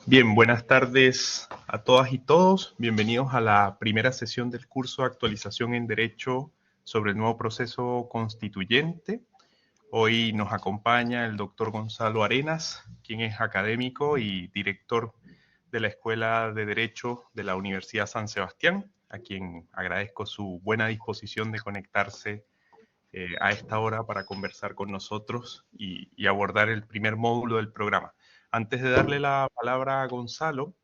Bien, buenas tardes a todas y todos. Bienvenidos a la primera sesión del curso de actualización en Derecho sobre el nuevo proceso constituyente. Hoy nos acompaña el doctor Gonzalo Arenas, quien es académico y director de la Escuela de Derecho de la Universidad San Sebastián, a quien agradezco su buena disposición de conectarse a esta hora para conversar con nosotros y abordar el primer módulo del programa. Antes de darle la palabra a Gonzalo,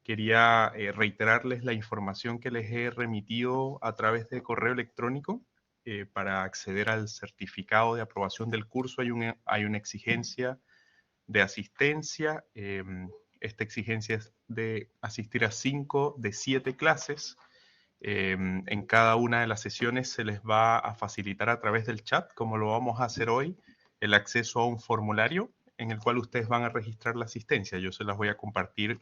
quería reiterarles la información que les he remitido a través de correo electrónico. Para acceder al certificado de aprobación del curso hay una exigencia de asistencia. Esta exigencia es de asistir a 5 de 7 clases. En cada una de las sesiones se les va a facilitar a través del chat, como lo vamos a hacer hoy, el acceso a un formulario en el cual ustedes van a registrar la asistencia. Yo se las voy a compartir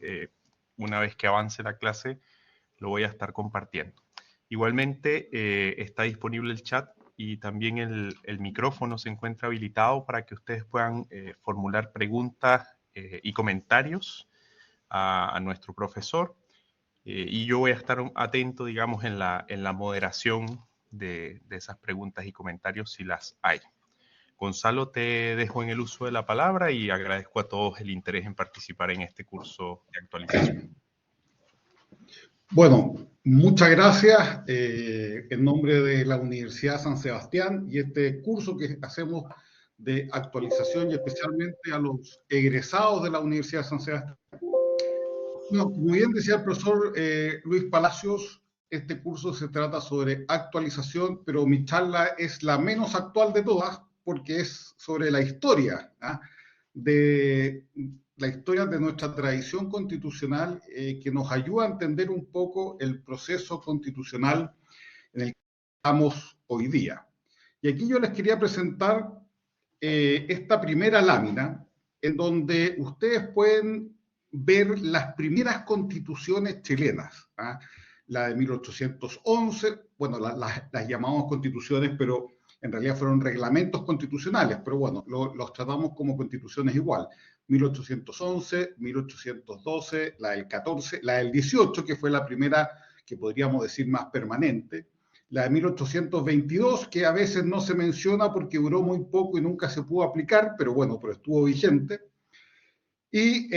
una vez que avance la clase, lo voy a estar compartiendo. Igualmente está disponible el chat y también el micrófono se encuentra habilitado para que ustedes puedan formular preguntas y comentarios a nuestro profesor. Y yo voy a estar atento, digamos, en la moderación de esas preguntas y comentarios si las hay. Gonzalo, te dejo en el uso de la palabra y agradezco a todos el interés en participar en este curso de actualización. Bueno, muchas gracias en nombre de la Universidad San Sebastián y este curso que hacemos de actualización y especialmente a los egresados de la Universidad San Sebastián. No, como bien decía el profesor Luis Palacios, este curso se trata sobre actualización, pero mi charla es la menos actual de todas porque es sobre la historia, de la historia de nuestra tradición constitucional que nos ayuda a entender un poco el proceso constitucional en el que estamos hoy día. Y aquí yo les quería presentar esta primera lámina en donde ustedes pueden ver las primeras constituciones chilenas. La de 1811, bueno, las llamamos constituciones, pero en realidad fueron reglamentos constitucionales, pero bueno, los tratamos como constituciones igual. 1811, 1812, la del 14, la del 18, que fue la primera que podríamos decir más permanente, la de 1822, que a veces no se menciona porque duró muy poco y nunca se pudo aplicar, pero bueno, pero estuvo vigente, y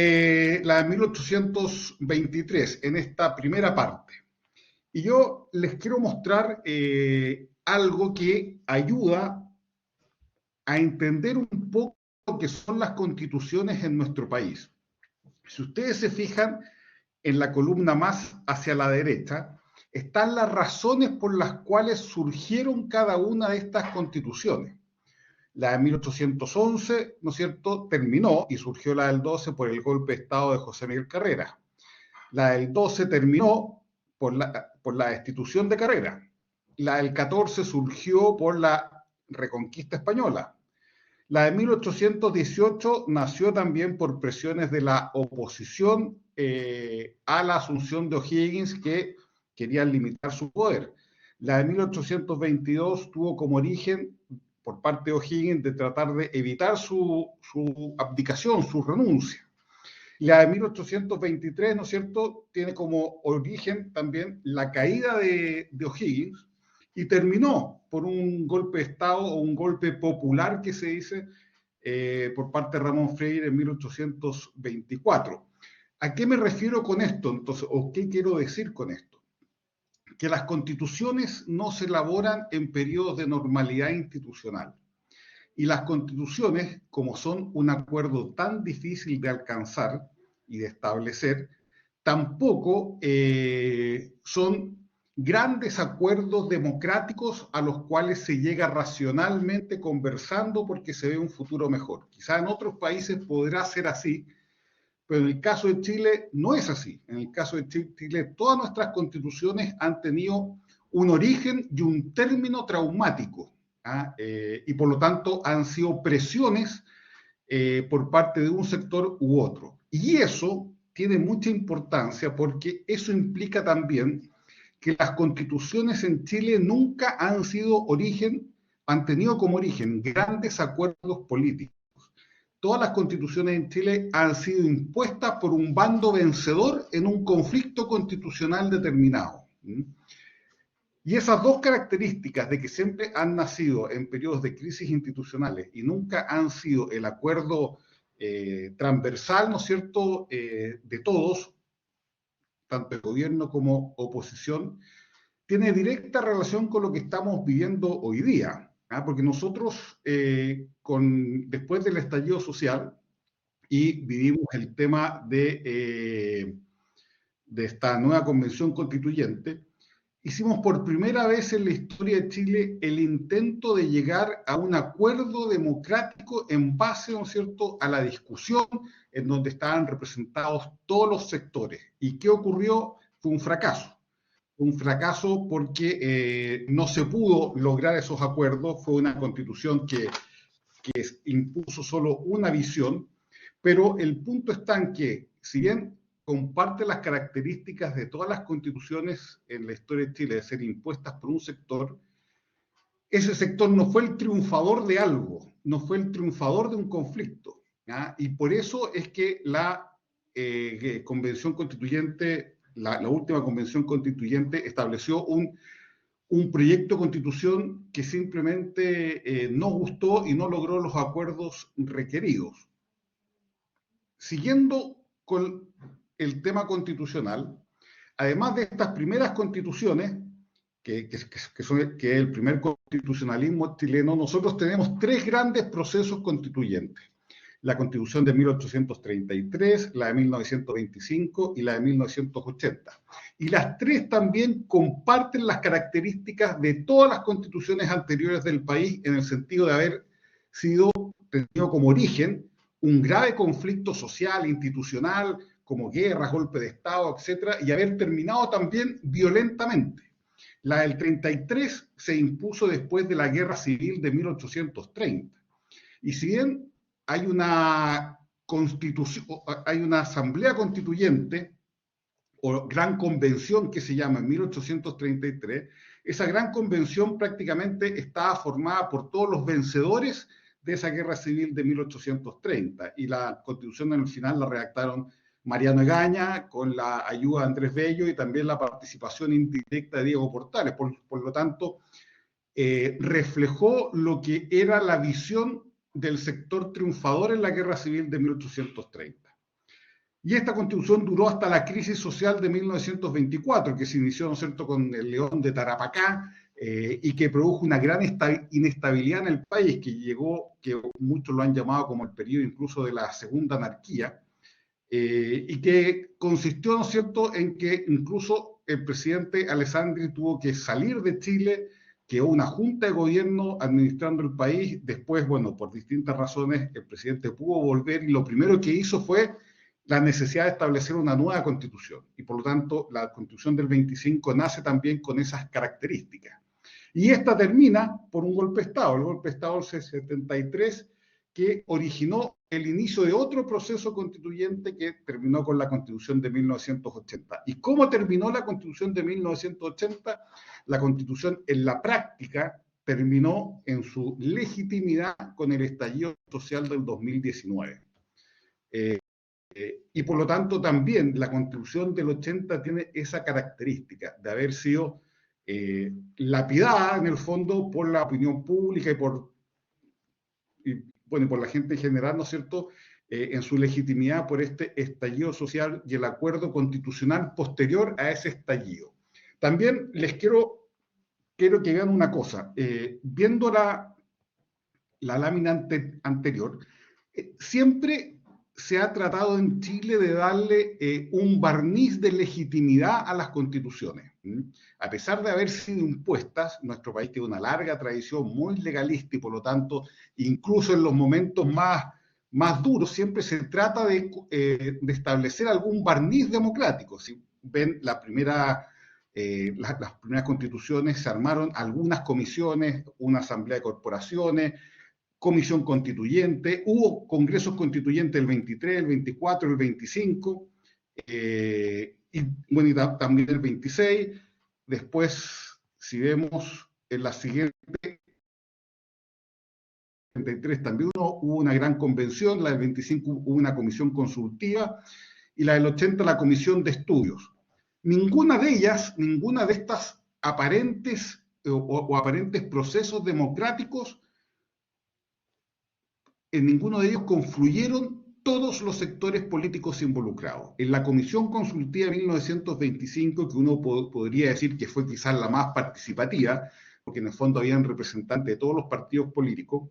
la de 1823, en esta primera parte. Y yo les quiero mostrar algo que ayuda a entender un poco lo que son las constituciones en nuestro país. Si ustedes se fijan en la columna más hacia la derecha, están las razones por las cuales surgieron cada una de estas constituciones. La de 1811, ¿no es cierto?, terminó y surgió la del 12 por el golpe de Estado de José Miguel Carrera. La del 12 terminó por la destitución de Carrera. La del 14 surgió por la reconquista española. La de 1818 nació también por presiones de la oposición a la asunción de O'Higgins, que querían limitar su poder. La de 1822 tuvo como origen, por parte de O'Higgins, de tratar de evitar su abdicación, su renuncia. La de 1823, ¿no es cierto?, tiene como origen también la caída de O'Higgins y terminó por un golpe de Estado o un golpe popular que se dice por parte de Ramón Freire en 1824. ¿A qué me refiero con esto entonces? ¿O qué quiero decir con esto? Que las constituciones no se elaboran en periodos de normalidad institucional. Y las constituciones, como son un acuerdo tan difícil de alcanzar y de establecer, tampoco son grandes acuerdos democráticos a los cuales se llega racionalmente conversando porque se ve un futuro mejor. Quizá en otros países podrá ser así, pero en el caso de Chile no es así. En el caso de Chile, todas nuestras constituciones han tenido un origen y un término traumático, y por lo tanto han sido presiones por parte de un sector u otro. Y eso tiene mucha importancia porque eso implica también que las constituciones en Chile nunca han tenido como origen grandes acuerdos políticos. todas las constituciones en Chile han sido impuestas por un bando vencedor en un conflicto constitucional determinado. Y esas dos características de que siempre han nacido en periodos de crisis institucionales y nunca han sido el acuerdo transversal, ¿no es cierto?, de todos, tanto el gobierno como oposición, tiene directa relación con lo que estamos viviendo hoy día. Porque nosotros, después del estallido social, y vivimos el tema de esta nueva convención constituyente, hicimos por primera vez en la historia de Chile el intento de llegar a un acuerdo democrático en base, ¿no es cierto?, a la discusión en donde estaban representados todos los sectores. ¿Y qué ocurrió? Fue un fracaso. Un fracaso porque no se pudo lograr esos acuerdos. Fue una constitución que impuso solo una visión, pero el punto está en que, si bien comparte las características de todas las constituciones en la historia de Chile de ser impuestas por un sector, ese sector no fue el triunfador de algo, no fue el triunfador de un conflicto. Y por eso es que la convención constituyente, la última convención constituyente, estableció un proyecto de constitución que simplemente no gustó y no logró los acuerdos requeridos. Siguiendo con el tema constitucional, además de estas primeras constituciones, que es el primer constitucionalismo chileno, nosotros tenemos tres grandes procesos constituyentes. La Constitución de 1833, la de 1925 y la de 1980. Y las tres también comparten las características de todas las constituciones anteriores del país en el sentido de haber tenido como origen un grave conflicto social, institucional, como guerras, golpe de Estado, etcétera, y haber terminado también violentamente. La del 33 se impuso después de la Guerra Civil de 1830. Y si bien hay una asamblea constituyente, o gran convención que se llama en 1833, esa gran convención prácticamente estaba formada por todos los vencedores de esa guerra civil de 1830, y la constitución en el final la redactaron Mariano Egaña con la ayuda de Andrés Bello y también la participación indirecta de Diego Portales. Por lo tanto, reflejó lo que era la visión del sector triunfador en la guerra civil de 1830. Y esta constitución duró hasta la crisis social de 1924, que se inició, ¿no es cierto?, con el León de Tarapacá, y que produjo una gran inestabilidad en el país, que muchos lo han llamado como el periodo incluso de la segunda anarquía, y que consistió, ¿no es cierto?, en que incluso el presidente Alessandri tuvo que salir de Chile, quedó una junta de gobierno administrando el país. Después, bueno, por distintas razones, el presidente pudo volver y lo primero que hizo fue la necesidad de establecer una nueva constitución. Y por lo tanto, la constitución del 25 nace también con esas características. Y esta termina por un golpe de Estado, el golpe de Estado del 73, que originó el inicio de otro proceso constituyente que terminó con la Constitución de 1980. ¿Y cómo terminó la Constitución de 1980? La Constitución, en la práctica, terminó en su legitimidad con el estallido social del 2019. Y por lo tanto también la Constitución del 80 tiene esa característica de haber sido lapidada en el fondo por la opinión pública y por la gente en general, ¿no es cierto?, en su legitimidad por este estallido social y el acuerdo constitucional posterior a ese estallido. También les quiero que vean una cosa. Viendo la lámina anterior, siempre se ha tratado en Chile de darle un barniz de legitimidad a las constituciones. A pesar de haber sido impuestas, nuestro país tiene una larga tradición muy legalista y por lo tanto, incluso en los momentos más duros, siempre se trata de establecer algún barniz democrático. Si ven las primeras constituciones, se armaron algunas comisiones, una asamblea de corporaciones, comisión constituyente, hubo congresos constituyentes el 23, el 24, el 25, y también el 26. Después, si vemos en la siguiente, 73 también hubo una gran convención, la del 25 hubo una comisión consultiva, y la del 80 la comisión de estudios. Ninguna de ellas, ninguna de estas aparentes o aparentes procesos democráticos, en ninguno de ellos confluyeron todos los sectores políticos involucrados. En la comisión consultiva de 1925, que uno podría decir que fue quizás la más participativa, porque en el fondo habían representantes de todos los partidos políticos,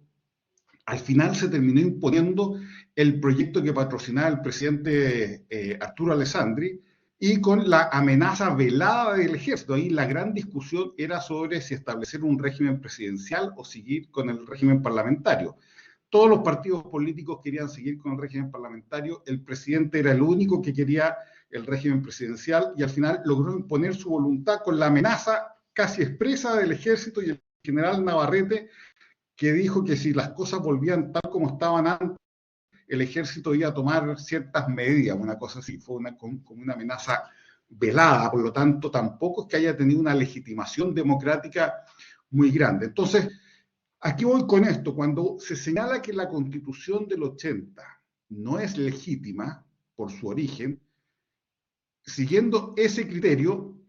al final se terminó imponiendo el proyecto que patrocinaba el presidente Arturo Alessandri, y con la amenaza velada del ejército. Ahí la gran discusión era sobre si establecer un régimen presidencial o seguir con el régimen parlamentario. Todos los partidos políticos querían seguir con el régimen parlamentario, el presidente era el único que quería el régimen presidencial, y al final logró imponer su voluntad con la amenaza casi expresa del ejército y el general Navarrete, que dijo que si las cosas volvían tal como estaban antes, el ejército iba a tomar ciertas medidas, una cosa así, fue como una amenaza velada, por lo tanto tampoco es que haya tenido una legitimación democrática muy grande. Entonces, aquí voy con esto, cuando se señala que la Constitución del 80 no es legítima por su origen, siguiendo ese criterio,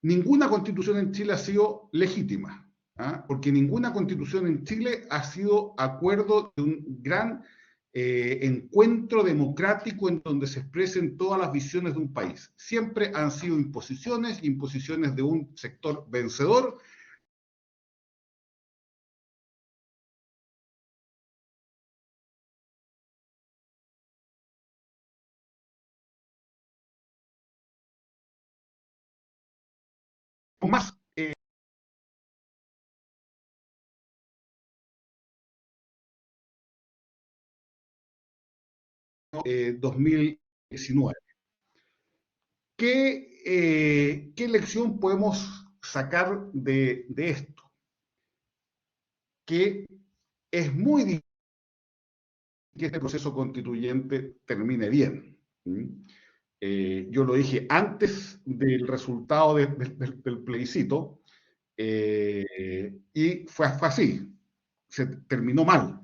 ninguna Constitución en Chile ha sido legítima, porque ninguna Constitución en Chile ha sido acuerdo de un gran encuentro democrático en donde se expresen todas las visiones de un país. Siempre han sido imposiciones de un sector vencedor. Más 2019. ¿Qué lección podemos sacar de esto? Que es muy difícil que este proceso constituyente termine bien. Yo lo dije antes del resultado del plebiscito, y fue así, se terminó mal,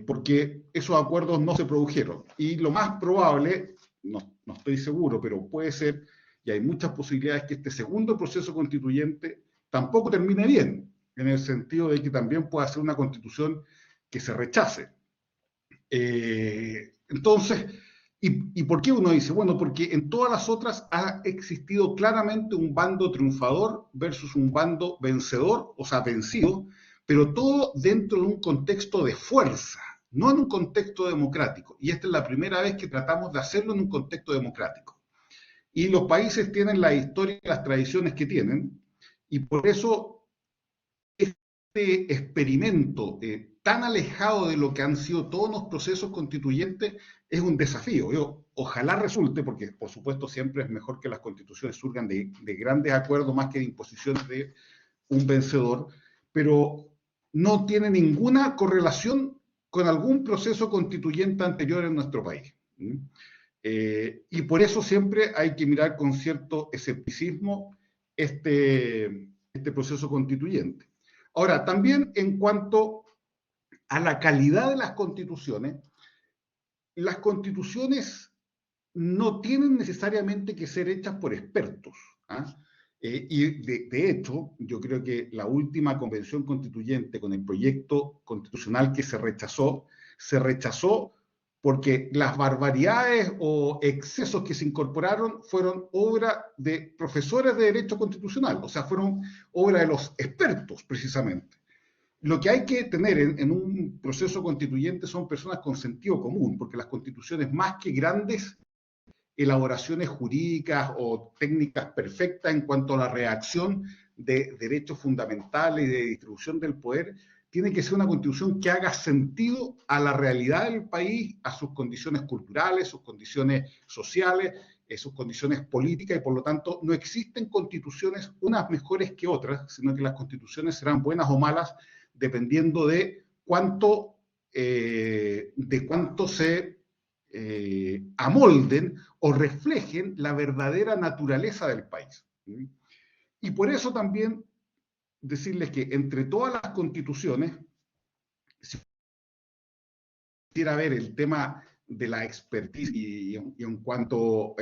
porque esos acuerdos no se produjeron. Y lo más probable, no estoy seguro, pero puede ser, y hay muchas posibilidades, que este segundo proceso constituyente tampoco termine bien, en el sentido de que también pueda ser una constitución que se rechace. Entonces, ¿y por qué uno dice? Bueno, porque en todas las otras ha existido claramente un bando triunfador versus un bando vencedor, o sea, vencido, pero todo dentro de un contexto de fuerza, no en un contexto democrático. Y esta es la primera vez que tratamos de hacerlo en un contexto democrático. Y los países tienen la historia y las tradiciones que tienen, y por eso este experimento tan alejado de lo que han sido todos los procesos constituyentes es un desafío. Ojalá resulte, porque por supuesto siempre es mejor que las constituciones surjan de grandes acuerdos más que de imposiciones de un vencedor, pero no tiene ninguna correlación con algún proceso constituyente anterior en nuestro país. Y por eso siempre hay que mirar con cierto escepticismo este proceso constituyente. Ahora, también en cuanto a la calidad de las constituciones no tienen necesariamente que ser hechas por expertos. Y de hecho, yo creo que la última convención constituyente con el proyecto constitucional que se rechazó porque las barbaridades o excesos que se incorporaron fueron obra de profesores de derecho constitucional, o sea, fueron obra de los expertos, precisamente. Lo que hay que tener en un proceso constituyente son personas con sentido común, porque las constituciones, más que grandes elaboraciones jurídicas o técnicas perfectas en cuanto a la redacción de derechos fundamentales y de distribución del poder, tiene que ser una constitución que haga sentido a la realidad del país, a sus condiciones culturales, sus condiciones sociales, sus condiciones políticas, y por lo tanto no existen constituciones unas mejores que otras, sino que las constituciones serán buenas o malas dependiendo de cuánto se amolden o reflejen la verdadera naturaleza del país. Y por eso también decirles que entre todas las constituciones quisiera ver el tema de la expertise y en cuanto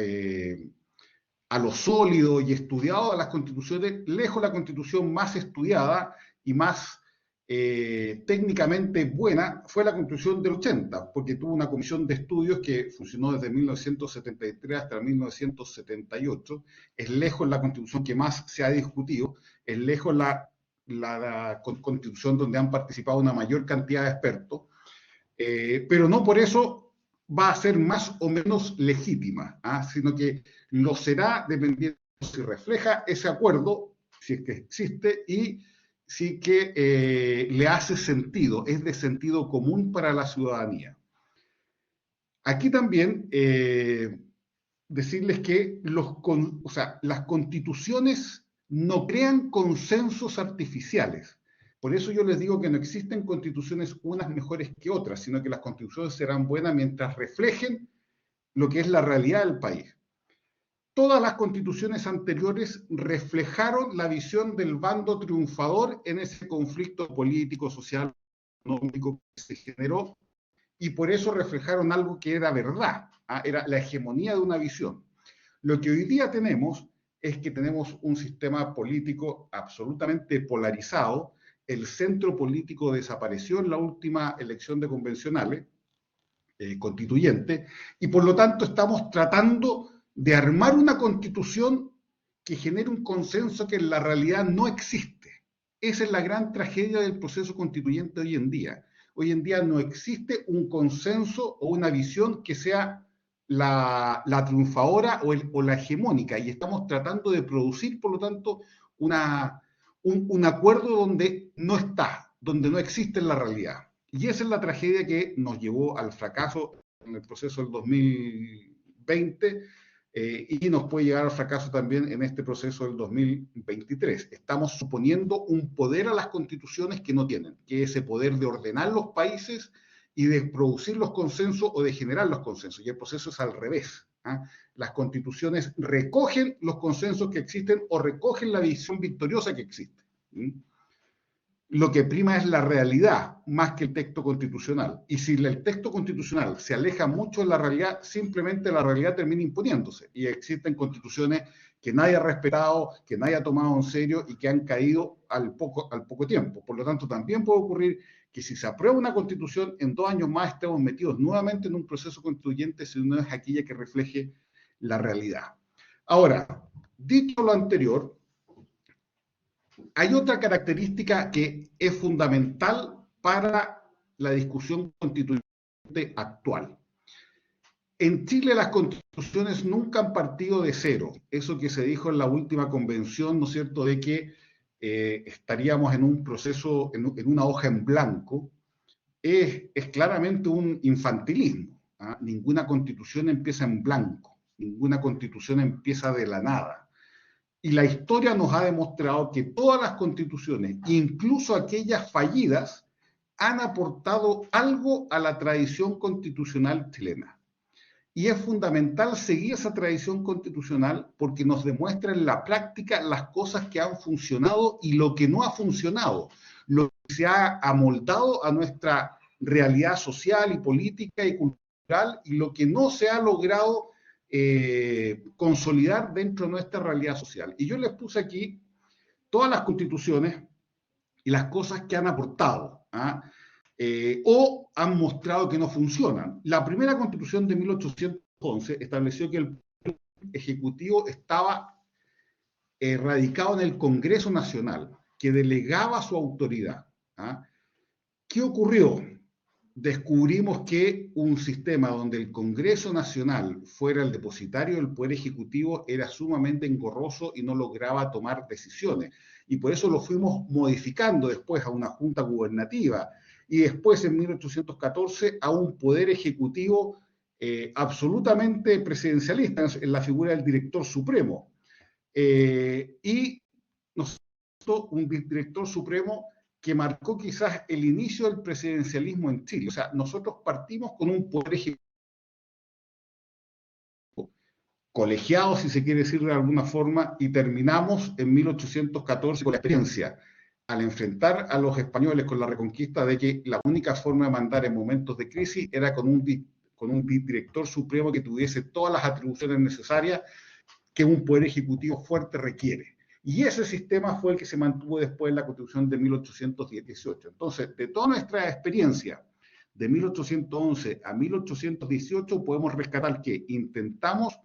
a lo sólido y estudiado de las constituciones, lejos la constitución más estudiada y más técnicamente buena fue la constitución del 80, porque tuvo una comisión de estudios que funcionó desde 1973 hasta 1978, es lejos la constitución que más se ha discutido, es lejos la constitución donde han participado una mayor cantidad de expertos, pero no por eso va a ser más o menos legítima, sino que lo será dependiendo si refleja ese acuerdo, si es que existe, y si que le hace sentido, es de sentido común para la ciudadanía. Aquí también decirles que las constituciones no crean consensos artificiales. Por eso yo les digo que no existen constituciones unas mejores que otras, sino que las constituciones serán buenas mientras reflejen lo que es la realidad del país. Todas las constituciones anteriores reflejaron la visión del bando triunfador en ese conflicto político, social, económico que se generó, y por eso reflejaron algo que era verdad, era la hegemonía de una visión. Lo que hoy día tenemos es que tenemos un sistema político absolutamente polarizado, el centro político desapareció en la última elección de convencionales, constituyente, y por lo tanto estamos tratando de armar una constitución que genere un consenso que en la realidad no existe. Esa es la gran tragedia del proceso constituyente hoy en día. Hoy en día no existe un consenso o una visión que sea la triunfadora o la hegemónica, y estamos tratando de producir, por lo tanto, un acuerdo donde no está, donde no existe en la realidad. Y esa es la tragedia que nos llevó al fracaso en el proceso del 2020 y nos puede llegar al fracaso también en este proceso del 2023. Estamos suponiendo un poder a las constituciones que no tienen, que es ese poder de ordenar los países y de producir los consensos o de generar los consensos. Y el proceso es al revés. Las constituciones recogen los consensos que existen o recogen la visión victoriosa que existe. Lo que prima es la realidad más que el texto constitucional. Y si el texto constitucional se aleja mucho de la realidad, simplemente la realidad termina imponiéndose. Y existen constituciones que nadie ha respetado, que nadie ha tomado en serio y que han caído al poco tiempo. Por lo tanto, también puede ocurrir que si se aprueba una constitución, en 2 años más estemos metidos nuevamente en un proceso constituyente si no es aquella que refleje la realidad. Ahora, dicho lo anterior, hay otra característica que es fundamental para la discusión constituyente actual. En Chile las constituciones nunca han partido de cero. Eso que se dijo en la última convención, ¿no es cierto?, de que estaríamos en un proceso, en una hoja en blanco, es claramente un infantilismo. Ninguna constitución empieza en blanco, ninguna constitución empieza de la nada. Y la historia nos ha demostrado que todas las constituciones, incluso aquellas fallidas, han aportado algo a la tradición constitucional chilena. Y es fundamental seguir esa tradición constitucional porque nos demuestra en la práctica las cosas que han funcionado y lo que no ha funcionado, lo que se ha amoldado a nuestra realidad social y política y cultural y lo que no se ha logrado consolidar dentro de nuestra realidad social. Y yo les puse aquí todas las constituciones y las cosas que han aportado o han mostrado que no funcionan. La primera constitución de 1811 estableció que el ejecutivo estaba radicado en el Congreso Nacional, que delegaba su autoridad. ¿Qué ocurrió? Descubrimos que un sistema donde el Congreso Nacional fuera el depositario del Poder Ejecutivo era sumamente engorroso y no lograba tomar decisiones. Y por eso lo fuimos modificando después a una junta gubernativa y después en 1814 a un Poder Ejecutivo absolutamente presidencialista en la figura del Director Supremo. Y nosotros, un Director Supremo que marcó quizás el inicio del presidencialismo en Chile. O sea, nosotros partimos con un poder ejecutivo colegiado, si se quiere decir de alguna forma, y terminamos en 1814 con la experiencia al enfrentar a los españoles con la reconquista, de que la única forma de mandar en momentos de crisis era con un director supremo que tuviese todas las atribuciones necesarias que un poder ejecutivo fuerte requiere. Y ese sistema fue el que se mantuvo después en la Constitución de 1818. Entonces, de toda nuestra experiencia de 1811 a 1818, podemos rescatar que intentamos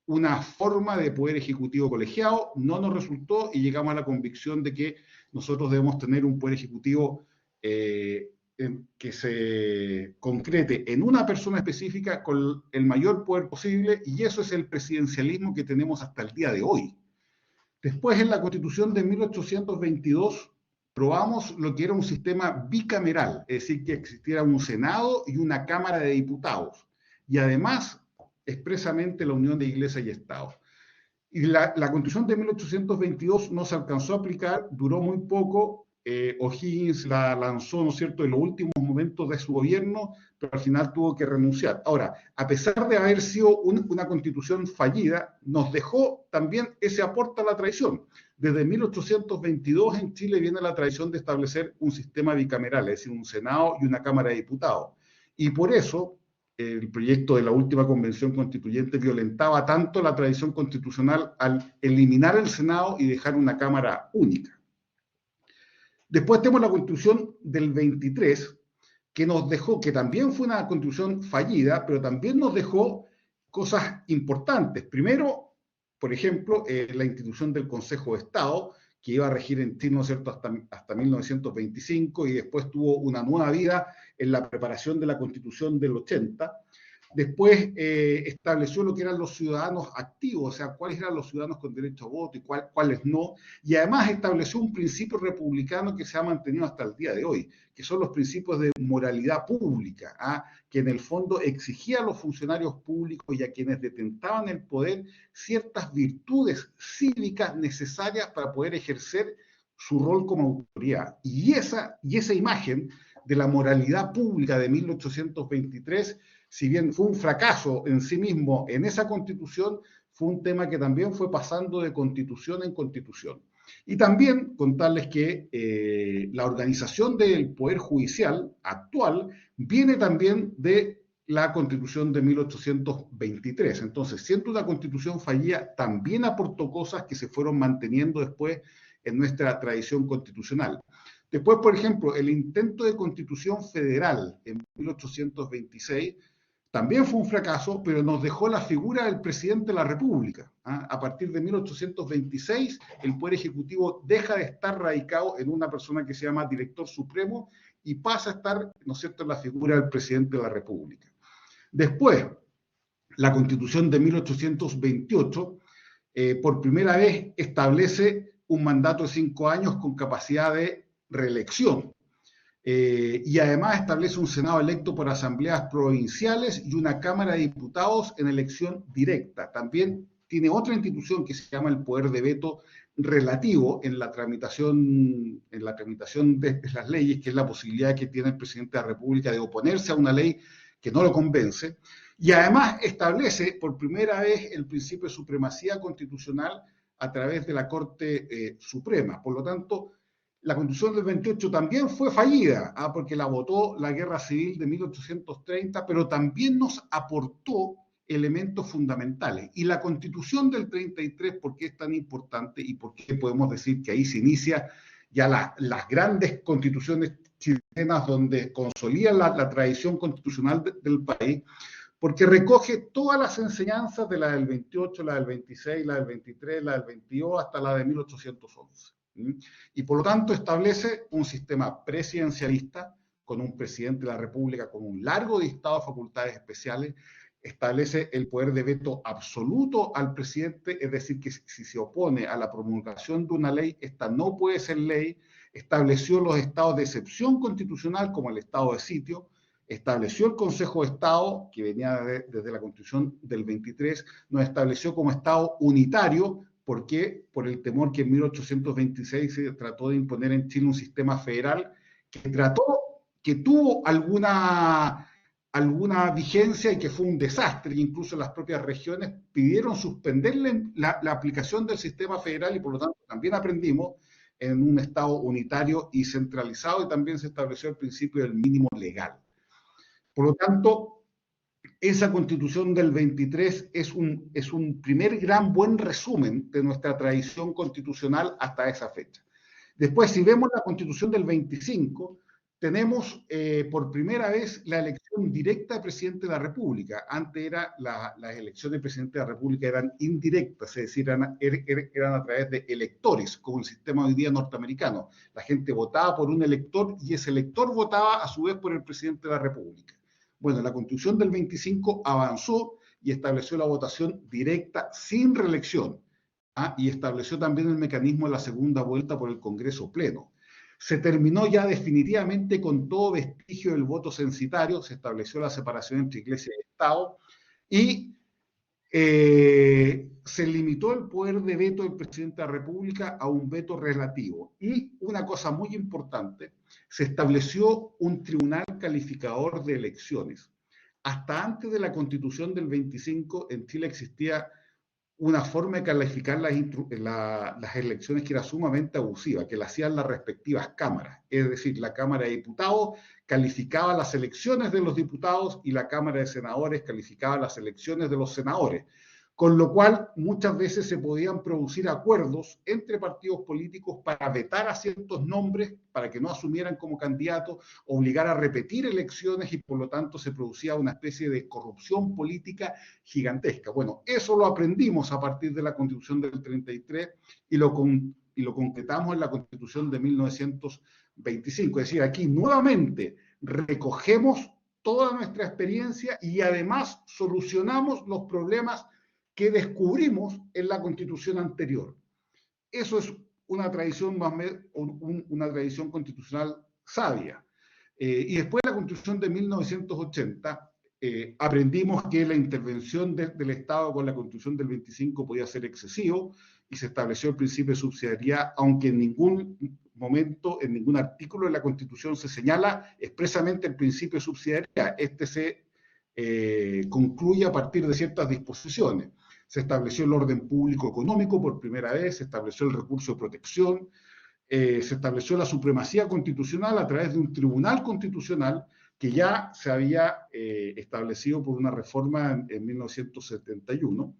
una forma de poder ejecutivo colegiado, no nos resultó y llegamos a la convicción de que nosotros debemos tener un poder ejecutivo que se concrete en una persona específica con el mayor poder posible, y eso es el presidencialismo que tenemos hasta el día de hoy. Después, en la Constitución de 1822, probamos lo que era un sistema bicameral, es decir, que existiera un Senado y una Cámara de Diputados, y además expresamente la unión de Iglesia y Estado. Y la Constitución de 1822 no se alcanzó a aplicar, duró muy poco. O'Higgins la lanzó, ¿no es cierto?, en los últimos momentos de su gobierno, pero al final tuvo que renunciar. Ahora, a pesar de haber sido una constitución fallida, nos dejó también ese aporte a la tradición. Desde 1822 en Chile viene la tradición de establecer un sistema bicameral, es decir, un Senado y una Cámara de Diputados. Y por eso el proyecto de la última convención constituyente violentaba tanto la tradición constitucional al eliminar el Senado y dejar una Cámara única. Después tenemos la Constitución del 23, que nos dejó, que también fue una constitución fallida, pero también nos dejó cosas importantes. Primero, por ejemplo, la institución del Consejo de Estado, que iba a regir en Chile, ¿no es cierto?, hasta 1925, y después tuvo una nueva vida en la preparación de la Constitución del 80. Después estableció lo que eran los ciudadanos activos, o sea, cuáles eran los ciudadanos con derecho a voto y cuáles no. Y además estableció un principio republicano que se ha mantenido hasta el día de hoy, que son los principios de moralidad pública, que en el fondo exigía a los funcionarios públicos y a quienes detentaban el poder ciertas virtudes cívicas necesarias para poder ejercer su rol como autoridad. Y esa imagen de la moralidad pública de 1823, si bien fue un fracaso en sí mismo en esa constitución, fue un tema que también fue pasando de constitución en constitución. Y también contarles que la organización del Poder Judicial actual viene también de la Constitución de 1823. Entonces, siendo una constitución fallida, también aportó cosas que se fueron manteniendo después en nuestra tradición constitucional. Después, por ejemplo, el intento de constitución federal en 1826 también fue un fracaso, pero nos dejó la figura del presidente de la República. A partir de 1826, el Poder Ejecutivo deja de estar radicado en una persona que se llama Director Supremo y pasa a estar, ¿no es cierto?, en la figura del presidente de la República. Después, la Constitución de 1828, por primera vez establece un mandato de 5 años con capacidad de reelección. Y además establece un Senado electo por asambleas provinciales y una Cámara de Diputados en elección directa. También tiene otra institución que se llama el poder de veto relativo en la tramitación de las leyes, que es la posibilidad que tiene el presidente de la República de oponerse a una ley que no lo convence. Y además establece por primera vez el principio de supremacía constitucional a través de la Corte Suprema. Por lo tanto, la Constitución del 28 también fue fallida, porque la votó la Guerra Civil de 1830, pero también nos aportó elementos fundamentales. Y la Constitución del 33, ¿por qué es tan importante y por qué podemos decir que ahí se inicia ya las grandes constituciones chilenas donde consolidan la tradición constitucional del país? Porque recoge todas las enseñanzas de la del 28, la del 26, la del 23, la del 22, hasta la de 1811. Y por lo tanto establece un sistema presidencialista con un presidente de la República con un largo listado de facultades especiales, establece el poder de veto absoluto al presidente, es decir, que si se opone a la promulgación de una ley, esta no puede ser ley, estableció los estados de excepción constitucional como el estado de sitio, estableció el Consejo de Estado, que venía desde la Constitución del 23, nos estableció como estado unitario. ¿Por qué? Por el temor que en 1826 se trató de imponer en Chile un sistema federal que tuvo alguna vigencia y que fue un desastre. Incluso las propias regiones pidieron suspenderle la aplicación del sistema federal y por lo tanto también aprendimos en un Estado unitario y centralizado, y también se estableció el principio del mínimo legal. Por lo tanto, esa Constitución del 23 es un primer gran buen resumen de nuestra tradición constitucional hasta esa fecha. Después, si vemos la Constitución del 25, tenemos por primera vez la elección directa de presidente de la República. Antes las elecciones de presidente de la República eran indirectas, es decir, eran a través de electores, como el sistema hoy día norteamericano. La gente votaba por un elector y ese elector votaba a su vez por el presidente de la República. Bueno, la Constitución del 25 avanzó y estableció la votación directa sin reelección. Y estableció también el mecanismo de la segunda vuelta por el Congreso Pleno. Se terminó ya definitivamente con todo vestigio del voto censitario, se estableció la separación entre Iglesia y Estado y se limitó el poder de veto del presidente de la República a un veto relativo. Y una cosa muy importante, se estableció un tribunal calificador de elecciones. Hasta antes de la Constitución del 25 en Chile existía una forma de calificar las elecciones que era sumamente abusiva, que la hacían las respectivas cámaras. Es decir, la Cámara de Diputados calificaba las elecciones de los diputados y la Cámara de Senadores calificaba las elecciones de los senadores. Con lo cual, muchas veces se podían producir acuerdos entre partidos políticos para vetar a ciertos nombres, para que no asumieran como candidatos, obligar a repetir elecciones y por lo tanto se producía una especie de corrupción política gigantesca. Bueno, eso lo aprendimos a partir de la Constitución del 33 y lo concretamos en la Constitución de 1925. Es decir, aquí nuevamente recogemos toda nuestra experiencia y además solucionamos los problemas que descubrimos en la Constitución anterior. Eso es una tradición, una tradición constitucional sabia. Y después de la Constitución de 1980, aprendimos que la intervención del Estado con la Constitución del 25 podía ser excesivo y se estableció el principio de subsidiariedad, aunque en ningún momento, en ningún artículo de la Constitución se señala expresamente el principio de subsidiariedad. Este se concluye a partir de ciertas disposiciones. Se estableció el orden público económico por primera vez, se estableció el recurso de protección, se estableció la supremacía constitucional a través de un tribunal constitucional que ya se había establecido por una reforma en 1971.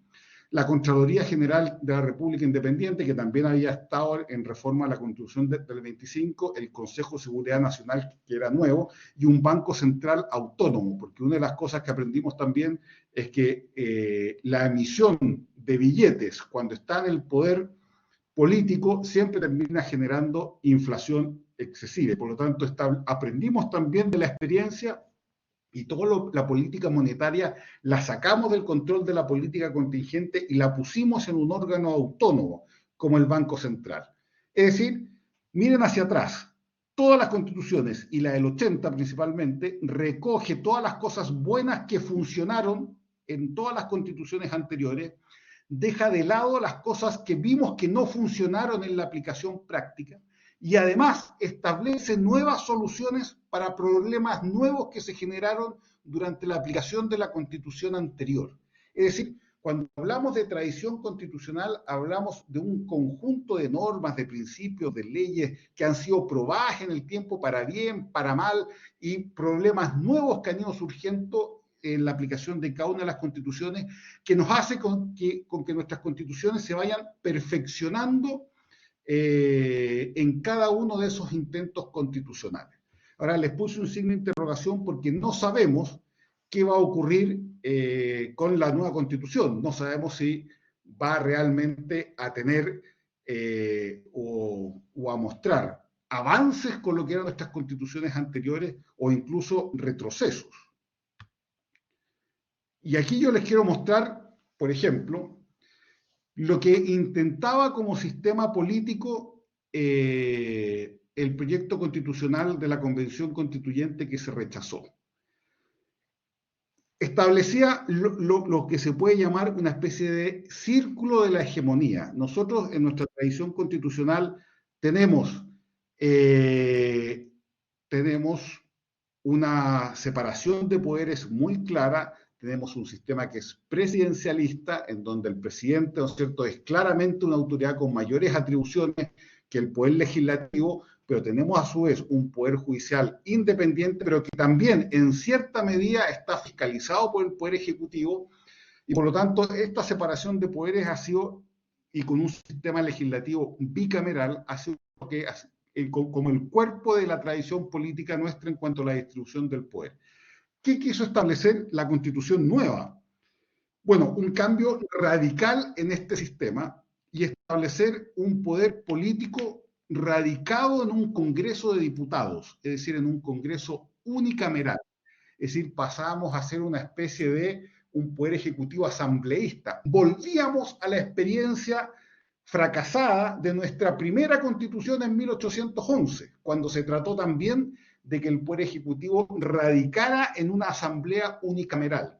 La Contraloría General de la República Independiente, que también había estado en reforma a la Constitución del 25, el Consejo de Seguridad Nacional, que era nuevo, y un Banco Central autónomo, porque una de las cosas que aprendimos también es que la emisión de billetes, cuando está en el poder político, siempre termina generando inflación excesiva. Por lo tanto, aprendimos también de la experiencia y toda la política monetaria la sacamos del control de la política contingente y la pusimos en un órgano autónomo, como el Banco Central. Es decir, miren hacia atrás, todas las constituciones, y la del 80 principalmente, recoge todas las cosas buenas que funcionaron en todas las constituciones anteriores, deja de lado las cosas que vimos que no funcionaron en la aplicación práctica, y además establece nuevas soluciones para problemas nuevos que se generaron durante la aplicación de la Constitución anterior. Es decir, cuando hablamos de tradición constitucional, hablamos de un conjunto de normas, de principios, de leyes que han sido probadas en el tiempo para bien, para mal, y problemas nuevos que han ido surgiendo en la aplicación de cada una de las constituciones, que nos hace con que nuestras constituciones se vayan perfeccionando en cada uno de esos intentos constitucionales. Ahora les puse un signo de interrogación porque no sabemos qué va a ocurrir con la nueva constitución. No sabemos si va realmente a tener o a mostrar avances con lo que eran nuestras constituciones anteriores o incluso retrocesos. Y aquí yo les quiero mostrar, por ejemplo, lo que intentaba como sistema político el proyecto constitucional de la Convención Constituyente que se rechazó. Establecía lo que se puede llamar una especie de círculo de la hegemonía. Nosotros en nuestra tradición constitucional tenemos una separación de poderes muy clara. Tenemos un sistema que es presidencialista, en donde el presidente, ¿no es cierto?, es claramente una autoridad con mayores atribuciones que el poder legislativo, pero tenemos a su vez un poder judicial independiente, pero que también en cierta medida está fiscalizado por el poder ejecutivo, y por lo tanto esta separación de poderes ha sido, y con un sistema legislativo bicameral, ha sido que, como el cuerpo de la tradición política nuestra en cuanto a la distribución del poder. ¿Qué quiso establecer la Constitución nueva? Bueno, un cambio radical en este sistema y establecer un poder político radicado en un Congreso de Diputados, es decir, en un Congreso unicameral. Es decir, pasábamos a ser una especie de un poder ejecutivo asambleísta. Volvíamos a la experiencia fracasada de nuestra primera constitución en 1811, cuando se trató también de que el poder ejecutivo radicara en una asamblea unicameral,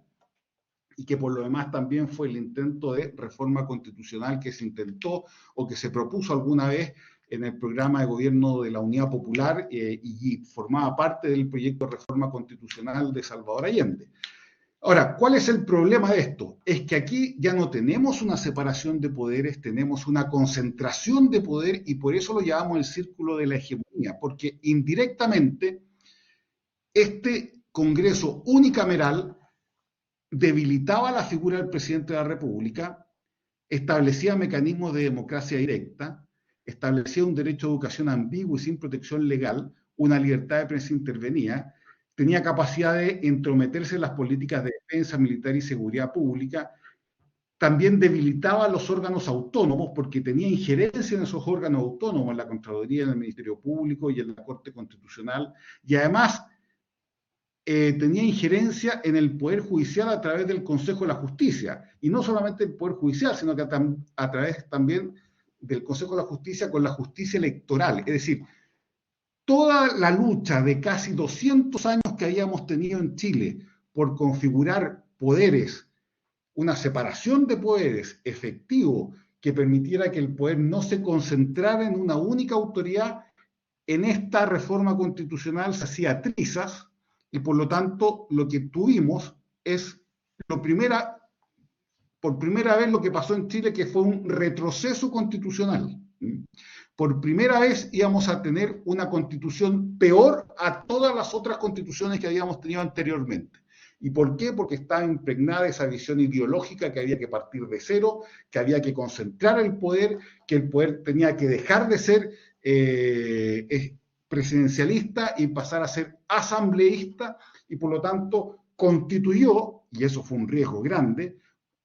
y que por lo demás también fue el intento de reforma constitucional que se intentó o que se propuso alguna vez en el programa de gobierno de la Unidad Popular y formaba parte del proyecto de reforma constitucional de Salvador Allende. Ahora, ¿cuál es el problema de esto? Es que aquí ya no tenemos una separación de poderes, tenemos una concentración de poder, y por eso lo llamamos el círculo de la hegemonía, porque indirectamente este Congreso unicameral debilitaba la figura del presidente de la República, establecía mecanismos de democracia directa, establecía un derecho a educación ambiguo y sin protección legal, una libertad de prensa intervenida, tenía capacidad de entrometerse en las políticas de defensa militar y seguridad pública, también debilitaba los órganos autónomos porque tenía injerencia en esos órganos autónomos, en la Contraloría, en el Ministerio Público y en la Corte Constitucional, y además tenía injerencia en el Poder Judicial a través del Consejo de la Justicia, y no solamente el Poder Judicial, sino que a través también del Consejo de la Justicia con la justicia electoral. Es decir, toda la lucha de casi 200 años que habíamos tenido en Chile por configurar poderes, una separación de poderes efectivo que permitiera que el poder no se concentrara en una única autoridad, en esta reforma constitucional se hacía trizas, y por lo tanto lo que tuvimos es por primera vez lo que pasó en Chile, que fue un retroceso constitucional. Por primera vez íbamos a tener una constitución peor a todas las otras constituciones que habíamos tenido anteriormente. ¿Y por qué? Porque estaba impregnada esa visión ideológica que había que partir de cero, que había que concentrar el poder, que el poder tenía que dejar de ser presidencialista y pasar a ser asambleísta, y por lo tanto constituyó, y eso fue un riesgo grande,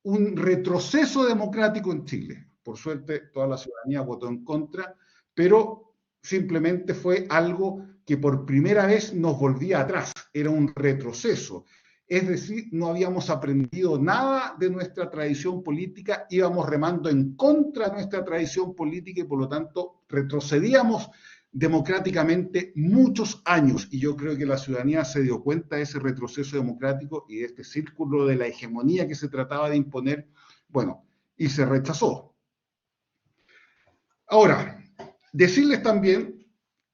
un retroceso democrático en Chile. Por suerte, toda la ciudadanía votó en contra, pero simplemente fue algo que por primera vez nos volvía atrás, era un retroceso. Es decir, no habíamos aprendido nada de nuestra tradición política, íbamos remando en contra de nuestra tradición política y por lo tanto retrocedíamos democráticamente muchos años, y yo creo que la ciudadanía se dio cuenta de ese retroceso democrático y de este círculo de la hegemonía que se trataba de imponer, bueno, y se rechazó. Ahora, decirles también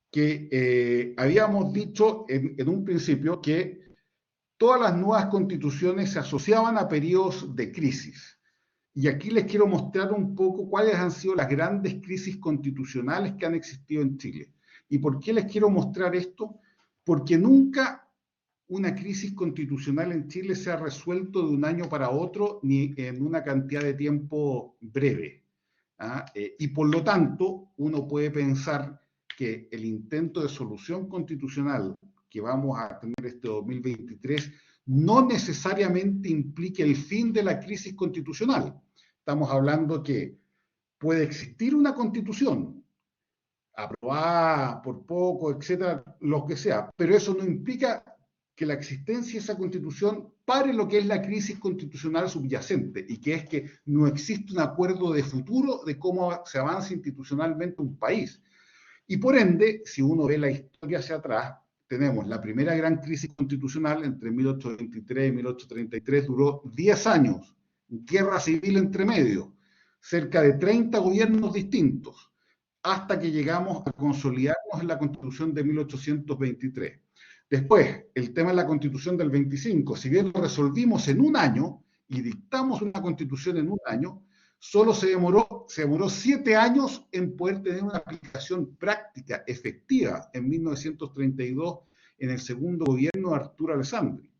que habíamos dicho en un principio que todas las nuevas constituciones se asociaban a periodos de crisis. Y aquí les quiero mostrar un poco cuáles han sido las grandes crisis constitucionales que han existido en Chile. ¿Y por qué les quiero mostrar esto? Porque nunca una crisis constitucional en Chile se ha resuelto de un año para otro ni en una cantidad de tiempo breve. Y por lo tanto, uno puede pensar que el intento de solución constitucional que vamos a tener este 2023 no necesariamente implique el fin de la crisis constitucional. Estamos hablando que puede existir una constitución, aprobada por poco, etcétera, lo que sea, pero eso no implica que la existencia de esa constitución pare lo que es la crisis constitucional subyacente, y que es que no existe un acuerdo de futuro de cómo se avanza institucionalmente un país. Y por ende, si uno ve la historia hacia atrás, tenemos la primera gran crisis constitucional entre 1823 y 1833, duró 10 años, guerra civil entre medio, cerca de 30 gobiernos distintos, hasta que llegamos a consolidarnos en la Constitución de 1823. Después, el tema de la Constitución del 25, si bien lo resolvimos en un año y dictamos una Constitución en un año, solo se demoró 7 años en poder tener una aplicación práctica, efectiva, en 1932, en el segundo gobierno de Arturo Alessandri.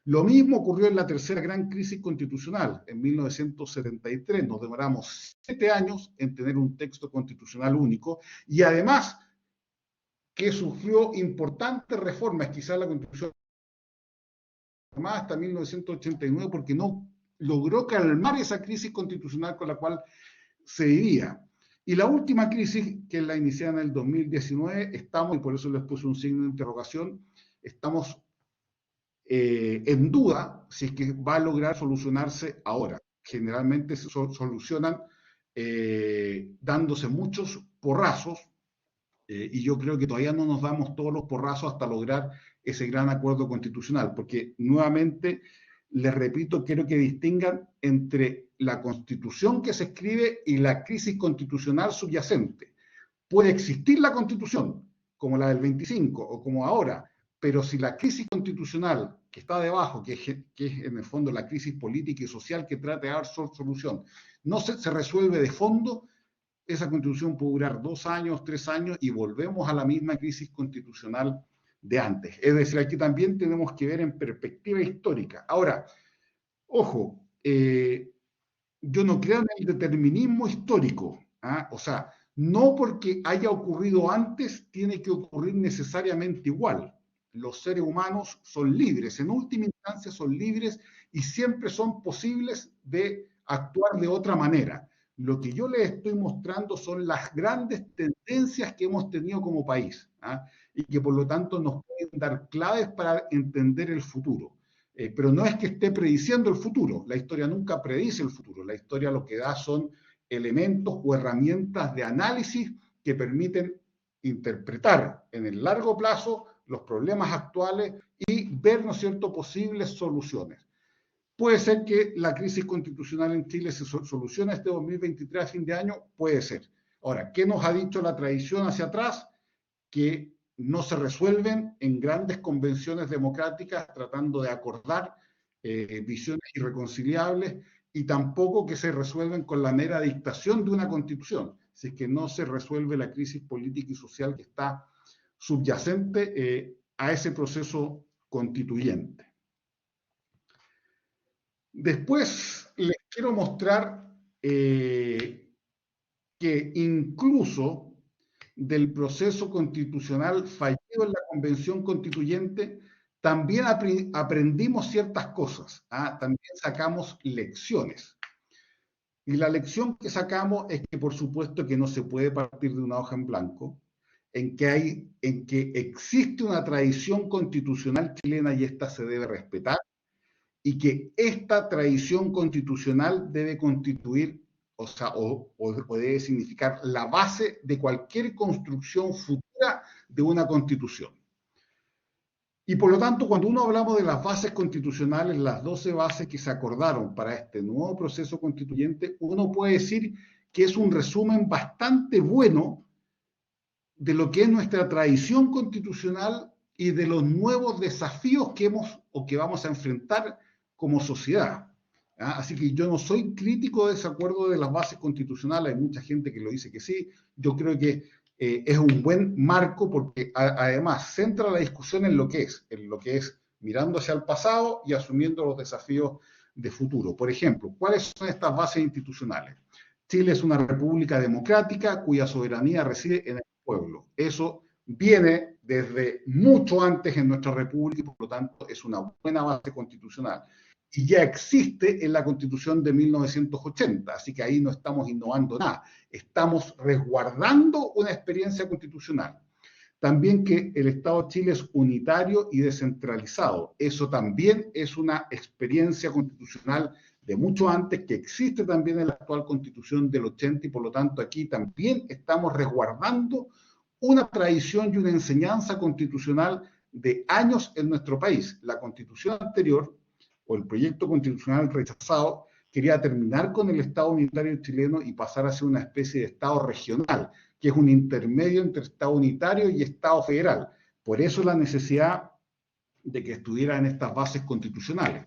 Lo mismo ocurrió en la tercera gran crisis constitucional, en 1973. Nos demoramos 7 años en tener un texto constitucional único y además que sufrió importantes reformas, quizás la Constitución más hasta 1989, porque no logró calmar esa crisis constitucional con la cual se vivía. Y la última crisis, que es la iniciada en el 2019, estamos, y por eso les puse un signo de interrogación, estamos en duda si es que va a lograr solucionarse ahora. Generalmente se solucionan dándose muchos porrazos, y yo creo que todavía no nos damos todos los porrazos hasta lograr ese gran acuerdo constitucional, porque nuevamente, les repito, quiero que distingan entre la constitución que se escribe y la crisis constitucional subyacente. Puede existir la constitución, como la del 25 o como ahora, pero si la crisis constitucional que está debajo, que es en el fondo la crisis política y social que trata de dar solución, no se resuelve de fondo, esa constitución puede durar 2 años, 3 años y volvemos a la misma crisis constitucional de antes. Es decir, aquí también tenemos que ver en perspectiva histórica. Ahora, ojo, yo no creo en el determinismo histórico, ¿ah? O sea, no porque haya ocurrido antes tiene que ocurrir necesariamente igual. Los seres humanos son libres, en última instancia son libres y siempre son posibles de actuar de otra manera. Lo que yo les estoy mostrando son las grandes tendencias que hemos tenido como país, ¿ah? Y que por lo tanto nos pueden dar claves para entender el futuro. Pero no es que esté prediciendo el futuro, la historia nunca predice el futuro, la historia lo que da son elementos o herramientas de análisis que permiten interpretar en el largo plazo los problemas actuales y ver, ¿no es cierto?, posibles soluciones. Puede ser que la crisis constitucional en Chile se solucione este 2023 a fin de año, puede ser. Ahora, ¿qué nos ha dicho la tradición hacia atrás? Que no se resuelven en grandes convenciones democráticas tratando de acordar visiones irreconciliables y tampoco que se resuelven con la mera dictación de una constitución, si es que no se resuelve la crisis política y social que está subyacente a ese proceso constituyente. Después les quiero mostrar que incluso del proceso constitucional fallido en la Convención Constituyente, también aprendimos ciertas cosas, ¿ah? También sacamos lecciones. Y la lección que sacamos es que, por supuesto, que no se puede partir de una hoja en blanco, en que existe una tradición constitucional chilena y esta se debe respetar, y que esta tradición constitucional debe constituir, o debe significar la base de cualquier construcción futura de una constitución. Y por lo tanto, cuando uno hablamos de las bases constitucionales, las 12 bases que se acordaron para este nuevo proceso constituyente, uno puede decir que es un resumen bastante bueno de lo que es nuestra tradición constitucional y de los nuevos desafíos que hemos o que vamos a enfrentar como sociedad. Así que yo no soy crítico de ese acuerdo de las bases constitucionales, hay mucha gente que lo dice que sí, yo creo que es un buen marco porque además centra la discusión en lo que es mirando hacia el pasado y asumiendo los desafíos de futuro. Por ejemplo, ¿cuáles son estas bases institucionales? Chile es una república democrática cuya soberanía reside en el pueblo. Eso viene desde mucho antes en nuestra república y por lo tanto es una buena base constitucional. Y ya existe en la Constitución de 1980, así que ahí no estamos innovando nada, estamos resguardando una experiencia constitucional. También que el Estado de Chile es unitario y descentralizado, eso también es una experiencia constitucional de mucho antes, que existe también en la actual Constitución del 80 y por lo tanto aquí también estamos resguardando una tradición y una enseñanza constitucional de años en nuestro país. La Constitución anterior, o el proyecto constitucional rechazado, quería terminar con el Estado unitario chileno y pasar a ser una especie de Estado regional, que es un intermedio entre Estado unitario y Estado federal. Por eso la necesidad de que estuvieran estas bases constitucionales.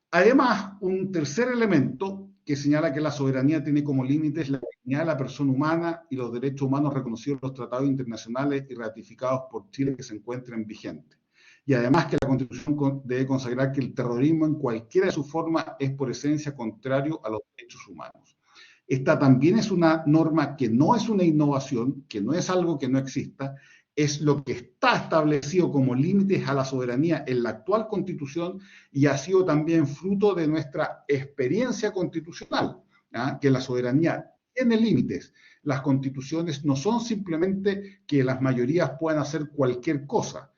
Además, un tercer elemento que señala que la soberanía tiene como límites la dignidad de la persona humana y los derechos humanos reconocidos en los tratados internacionales y ratificados por Chile que se encuentren vigentes. Y además que la Constitución debe consagrar que el terrorismo en cualquiera de sus formas es por esencia contrario a los derechos humanos. Esta también es una norma que no es una innovación, que no es algo que no exista, es lo que está establecido como límites a la soberanía en la actual Constitución y ha sido también fruto de nuestra experiencia constitucional, ¿ah? Que la soberanía tiene límites. Las constituciones no son simplemente que las mayorías puedan hacer cualquier cosa.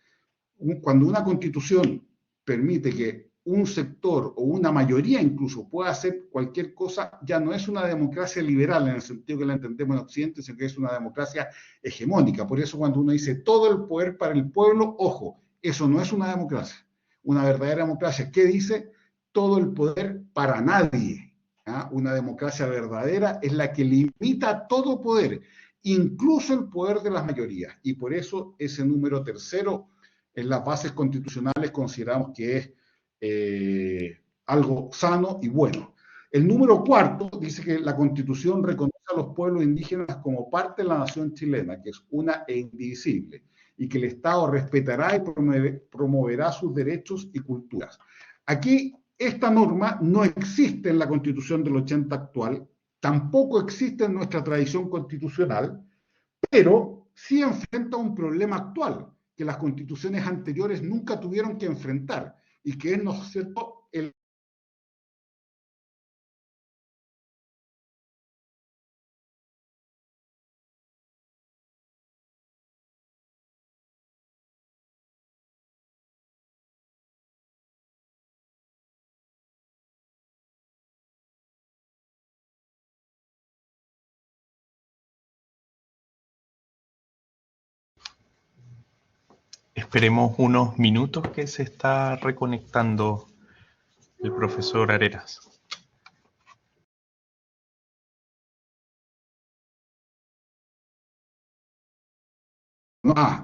Cuando una constitución permite que un sector o una mayoría incluso pueda hacer cualquier cosa, ya no es una democracia liberal en el sentido que la entendemos en Occidente, sino que es una democracia hegemónica. Por eso cuando uno dice todo el poder para el pueblo, ojo, eso no es una democracia. Una verdadera democracia, ¿qué dice? Todo el poder para nadie. ¿Ah? Una democracia verdadera es la que limita todo poder, incluso el poder de las mayorías. Y por eso ese número tercero en las bases constitucionales consideramos que es algo sano y bueno. El número cuarto dice que la Constitución reconoce a los pueblos indígenas como parte de la nación chilena, que es una e indivisible, y que el Estado respetará y promoverá sus derechos y culturas. Aquí, esta norma no existe en la Constitución del 80 actual, tampoco existe en nuestra tradición constitucional, pero sí enfrenta un problema actual que las constituciones anteriores nunca tuvieron que enfrentar, y que es, ¿no es cierto?, el Esperemos unos minutos que se está reconectando el profesor Arenas.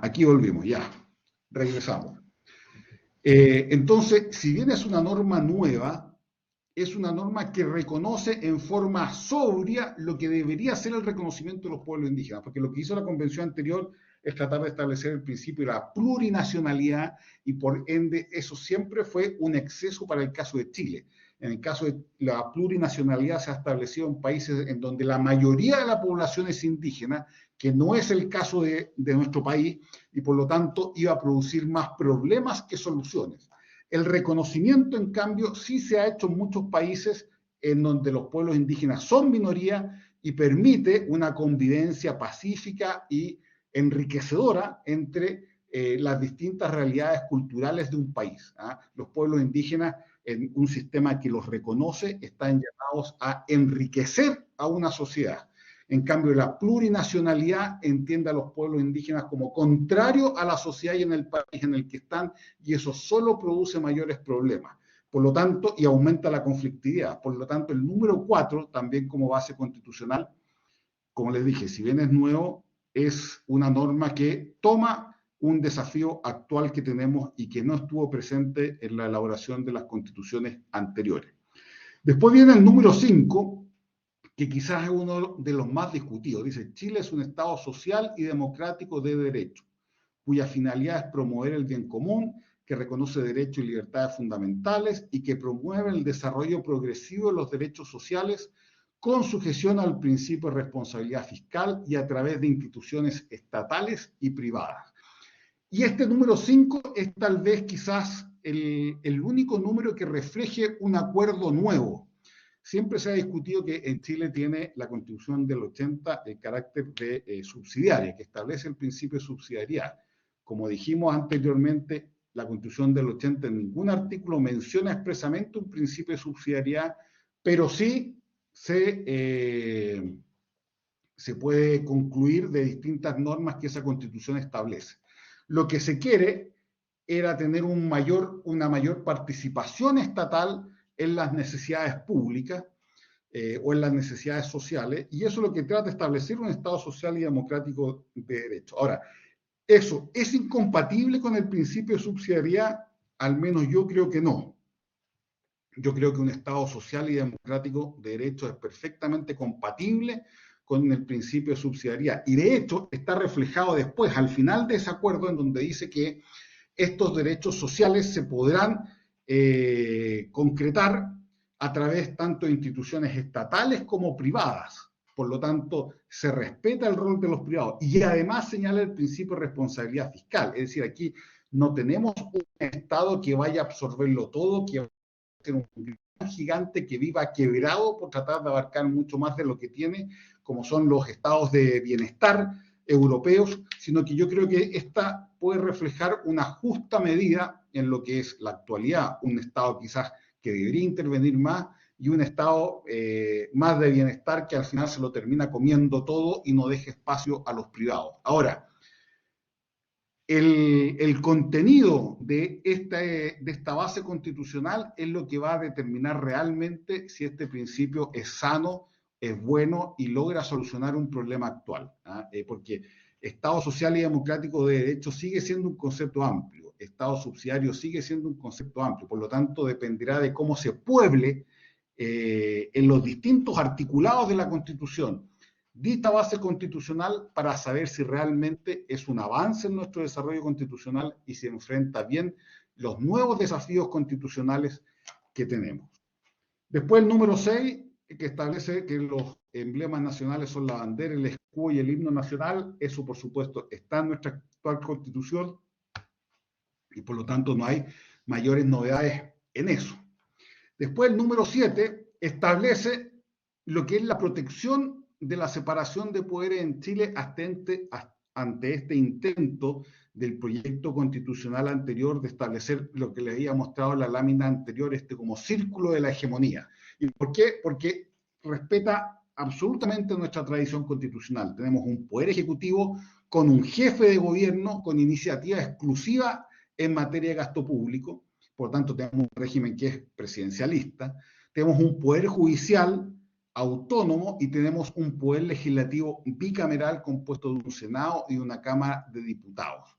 aquí volvimos, ya, regresamos. Entonces, si bien es una norma nueva, es una norma que reconoce en forma sobria lo que debería ser el reconocimiento de los pueblos indígenas, porque lo que hizo la convención anterior es tratar de establecer el principio de la plurinacionalidad y por ende eso siempre fue un exceso para el caso de Chile. En el caso de la plurinacionalidad se ha establecido en países en donde la mayoría de la población es indígena, que no es el caso de nuestro país y por lo tanto iba a producir más problemas que soluciones. El reconocimiento, en cambio, sí se ha hecho en muchos países en donde los pueblos indígenas son minoría y permite una convivencia pacífica y enriquecedora entre las distintas realidades culturales de un país. ¿Ah? Los pueblos indígenas, en un sistema que los reconoce, están llamados a enriquecer a una sociedad. En cambio, la plurinacionalidad entiende a los pueblos indígenas como contrario a la sociedad y en el país en el que están, y eso solo produce mayores problemas. Por lo tanto, y aumenta la conflictividad. Por lo tanto, el número 4, también como base constitucional, como les dije, si bien es nuevo, es una norma que toma un desafío actual que tenemos y que no estuvo presente en la elaboración de las constituciones anteriores. Después viene el número 5, que quizás es uno de los más discutidos. Dice, Chile es un Estado social y democrático de derecho, cuya finalidad es promover el bien común, que reconoce derechos y libertades fundamentales y que promueve el desarrollo progresivo de los derechos sociales con sujeción al principio de responsabilidad fiscal y a través de instituciones estatales y privadas. Y este número 5 es tal vez quizás el único número que refleje un acuerdo nuevo. Siempre se ha discutido que en Chile tiene la Constitución del 80 el carácter de subsidiaria, que establece el principio de subsidiariedad. Como dijimos anteriormente, la Constitución del 80 en ningún artículo menciona expresamente un principio de subsidiariedad, pero sí se puede concluir de distintas normas que esa Constitución establece. Lo que se quiere era tener una mayor participación estatal en las necesidades públicas o en las necesidades sociales, y eso es lo que trata de establecer un Estado social y democrático de derecho. Ahora, ¿eso es incompatible con el principio de subsidiariedad? Al menos yo creo que no. Yo creo que un Estado social y democrático de derecho es perfectamente compatible con el principio de subsidiariedad. Y de hecho está reflejado después, al final de ese acuerdo, en donde dice que estos derechos sociales se podrán concretar a través tanto de instituciones estatales como privadas. Por lo tanto, se respeta el rol de los privados y además señala el principio de responsabilidad fiscal. Es decir, aquí no tenemos un Estado que vaya a absorberlo todo, que va a ser un gigante que viva quebrado por tratar de abarcar mucho más de lo que tiene, como son los estados de bienestar europeos, sino que yo creo que esta puede reflejar una justa medida en lo que es la actualidad, un Estado quizás que debería intervenir más y un Estado más de bienestar que al final se lo termina comiendo todo y no deje espacio a los privados. Ahora, el contenido de esta base constitucional es lo que va a determinar realmente si este principio es sano, es bueno y logra solucionar un problema actual. Porque Estado social y democrático de derecho sigue siendo un concepto amplio, Estado subsidiario sigue siendo un concepto amplio, por lo tanto dependerá de cómo se pueble en los distintos articulados de la Constitución dita base constitucional para saber si realmente es un avance en nuestro desarrollo constitucional y si enfrenta bien los nuevos desafíos constitucionales que tenemos. Después el número 6, que establece que los emblemas nacionales son la bandera, el escudo y el himno nacional. Eso, por supuesto, está en nuestra actual Constitución y por lo tanto no hay mayores novedades en eso. Después el número 7 establece lo que es la protección de la separación de poderes en Chile ante este intento del proyecto constitucional anterior de establecer lo que les había mostrado en la lámina anterior, como círculo de la hegemonía. ¿Y por qué? Porque respeta absolutamente nuestra tradición constitucional. Tenemos un poder ejecutivo con un jefe de gobierno con iniciativa exclusiva en materia de gasto público. Por tanto, tenemos un régimen que es presidencialista. Tenemos un poder judicial autónomo y tenemos un poder legislativo bicameral compuesto de un Senado y una Cámara de Diputados.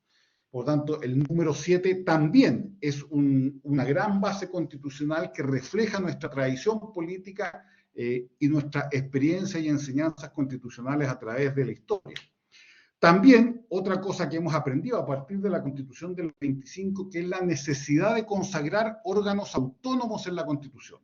Por tanto, el número 7 también es una gran base constitucional que refleja nuestra tradición política y nuestra experiencia y enseñanzas constitucionales a través de la historia. También, otra cosa que hemos aprendido a partir de la Constitución del 25, que es la necesidad de consagrar órganos autónomos en la Constitución.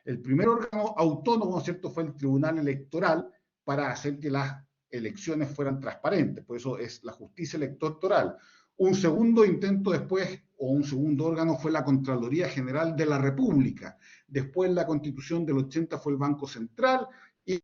El primer órgano autónomo, ¿cierto?, fue el Tribunal Electoral para hacer que las elecciones fueran transparentes, por eso es la justicia electoral. Un segundo intento después, o un segundo órgano, fue la Contraloría General de la República. Después, la Constitución del 80 fue el Banco Central y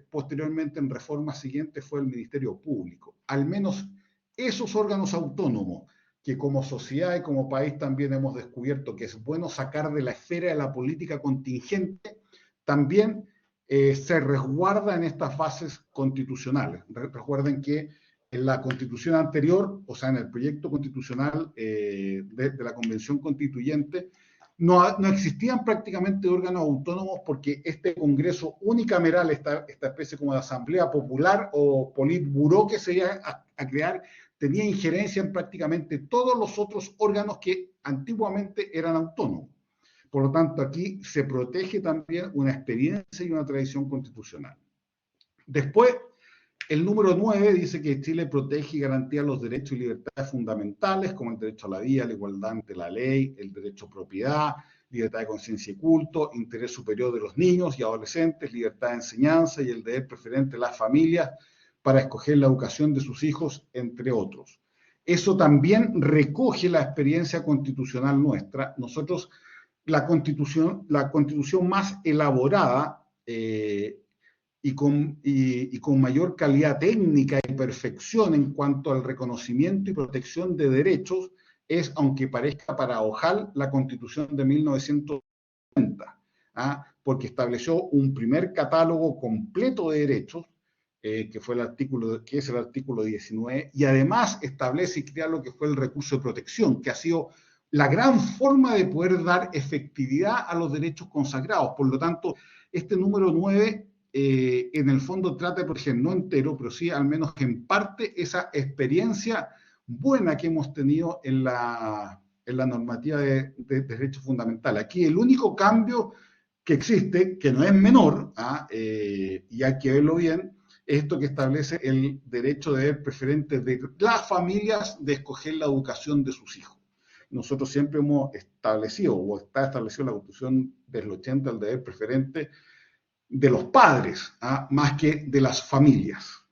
posteriormente, en reformas siguientes, fue el Ministerio Público. Al menos esos órganos autónomos, que como sociedad y como país también hemos descubierto que es bueno sacar de la esfera de la política contingente, también se resguarda en estas fases constitucionales. Recuerden que en la constitución anterior, o sea, en el proyecto constitucional de la Convención Constituyente, no existían prácticamente órganos autónomos porque este Congreso unicameral, esta especie como de Asamblea Popular o Politburó que se iba a crear, tenía injerencia en prácticamente todos los otros órganos que antiguamente eran autónomos. Por lo tanto, aquí se protege también una experiencia y una tradición constitucional. Después, el número 9 dice que Chile protege y garantía los derechos y libertades fundamentales, como el derecho a la vida, la igualdad ante la ley, el derecho a propiedad, libertad de conciencia y culto, interés superior de los niños y adolescentes, libertad de enseñanza y el deber preferente de las familias para escoger la educación de sus hijos, entre otros. Eso también recoge la experiencia constitucional nuestra. Nosotros, la constitución más elaborada y con mayor calidad técnica y perfección en cuanto al reconocimiento y protección de derechos es, aunque parezca paradojal, la Constitución de 1990, porque estableció un primer catálogo completo de derechos, que es el artículo 19, y además establece y crea lo que fue el recurso de protección, que ha sido la gran forma de poder dar efectividad a los derechos consagrados. Por lo tanto, este número 9 en el fondo trata de proteger, no entero, pero sí al menos en parte esa experiencia buena que hemos tenido en la en la normativa de derechos fundamentales. Aquí el único cambio que existe, que no es menor, y hay que verlo bien, es esto que establece el derecho de deber preferente de las familias de escoger la educación de sus hijos. Nosotros siempre hemos establecido, o está establecido en la Constitución del 80, el deber preferente de los padres, más que de las familias.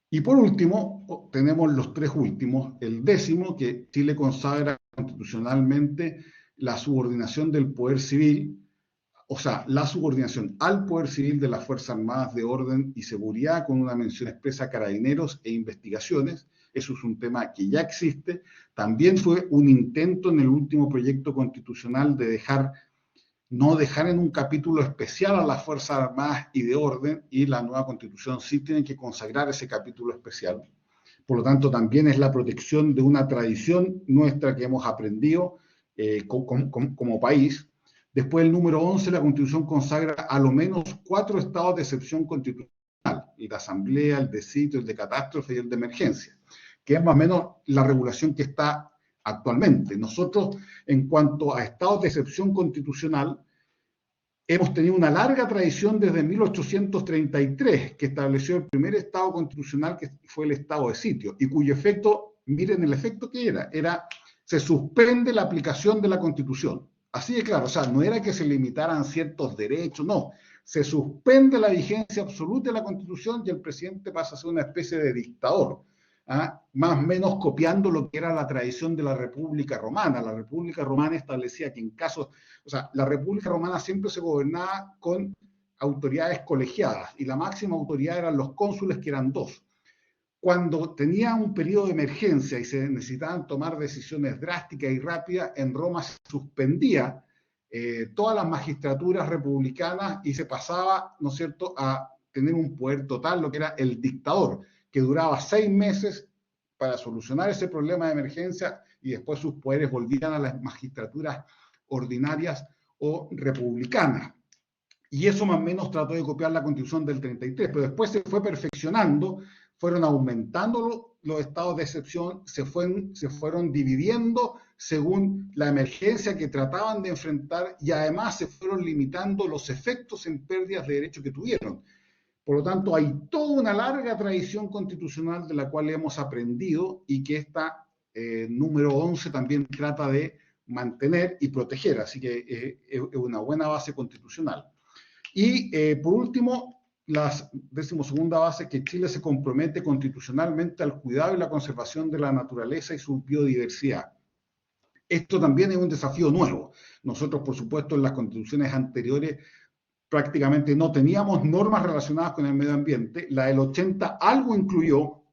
Y por último, tenemos los tres últimos. El 10º, que Chile consagra constitucionalmente la subordinación del poder civil, o sea, la subordinación al poder civil de las Fuerzas Armadas de Orden y Seguridad, con una mención expresa a carabineros e investigaciones. Eso es un tema que ya existe. También fue un intento en el último proyecto constitucional de no dejar en un capítulo especial a las Fuerzas Armadas y de Orden, y la nueva Constitución sí tiene que consagrar ese capítulo especial. Por lo tanto, también es la protección de una tradición nuestra que hemos aprendido como país. Después, el número 11, la Constitución consagra a lo menos 4 estados de excepción constitucional: el de asamblea, el de sitio, el de catástrofe y el de emergencia, que es más o menos la regulación que está actualmente. Nosotros, en cuanto a estados de excepción constitucional, hemos tenido una larga tradición desde 1833, que estableció el primer estado constitucional, que fue el estado de sitio, y cuyo efecto, miren el efecto que era, se suspende la aplicación de la Constitución. Así de claro, o sea, no era que se limitaran ciertos derechos, no. Se suspende la vigencia absoluta de la Constitución y el presidente pasa a ser una especie de dictador. Más o menos copiando lo que era la tradición de la República Romana. La República Romana establecía que en casos, o sea, la República Romana siempre se gobernaba con autoridades colegiadas, y la máxima autoridad eran los cónsules, que eran 2. Cuando tenía un periodo de emergencia y se necesitaban tomar decisiones drásticas y rápidas, en Roma se suspendía todas las magistraturas republicanas y se pasaba, ¿no es cierto?, a tener un poder total, lo que era el dictador, que duraba 6 meses para solucionar ese problema de emergencia, y después sus poderes volvían a las magistraturas ordinarias o republicanas. Y eso más o menos trató de copiar la Constitución del 33, pero después se fue perfeccionando, fueron aumentando los estados de excepción, se fueron dividiendo según la emergencia que trataban de enfrentar, y además se fueron limitando los efectos en pérdidas de derechos que tuvieron. Por lo tanto, hay toda una larga tradición constitucional de la cual hemos aprendido, y que esta número 11 también trata de mantener y proteger. Así que es una buena base constitucional. Y por último, la 12ª base, que Chile se compromete constitucionalmente al cuidado y la conservación de la naturaleza y su biodiversidad. Esto también es un desafío nuevo. Nosotros, por supuesto, en las constituciones anteriores prácticamente no teníamos normas relacionadas con el medio ambiente. La del 80 algo incluyó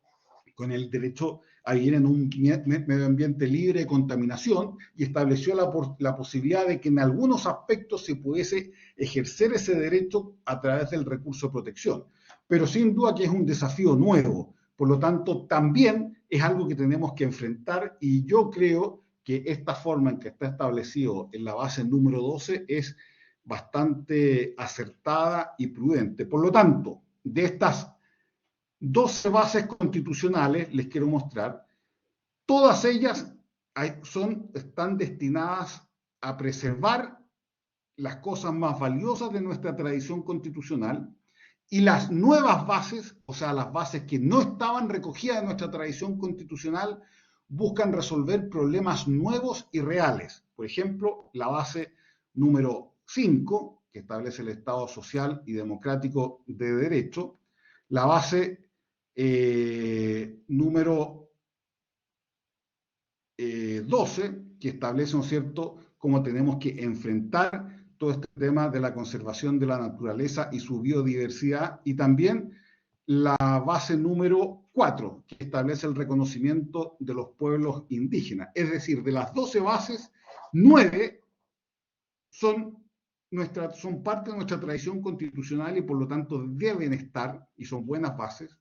con el derecho a vivir en un medio ambiente libre de contaminación, y estableció la posibilidad de que en algunos aspectos se pudiese ejercer ese derecho a través del recurso de protección. Pero sin duda que es un desafío nuevo. Por lo tanto, también es algo que tenemos que enfrentar, y yo creo que esta forma en que está establecido en la base número 12 es bastante acertada y prudente. Por lo tanto, de estas 12 bases constitucionales, les quiero mostrar, todas ellas están destinadas a preservar las cosas más valiosas de nuestra tradición constitucional, y las nuevas bases, o sea, las bases que no estaban recogidas en nuestra tradición constitucional, buscan resolver problemas nuevos y reales. Por ejemplo, la base número 5, que establece el Estado social y democrático de derecho; la base número 12, que establece, ¿no es cierto?, cómo tenemos que enfrentar todo este tema de la conservación de la naturaleza y su biodiversidad; y también la base número 4, que establece el reconocimiento de los pueblos indígenas. Es decir, de las 12 bases, 9 son parte de nuestra tradición constitucional, y por lo tanto deben estar, y son buenas bases,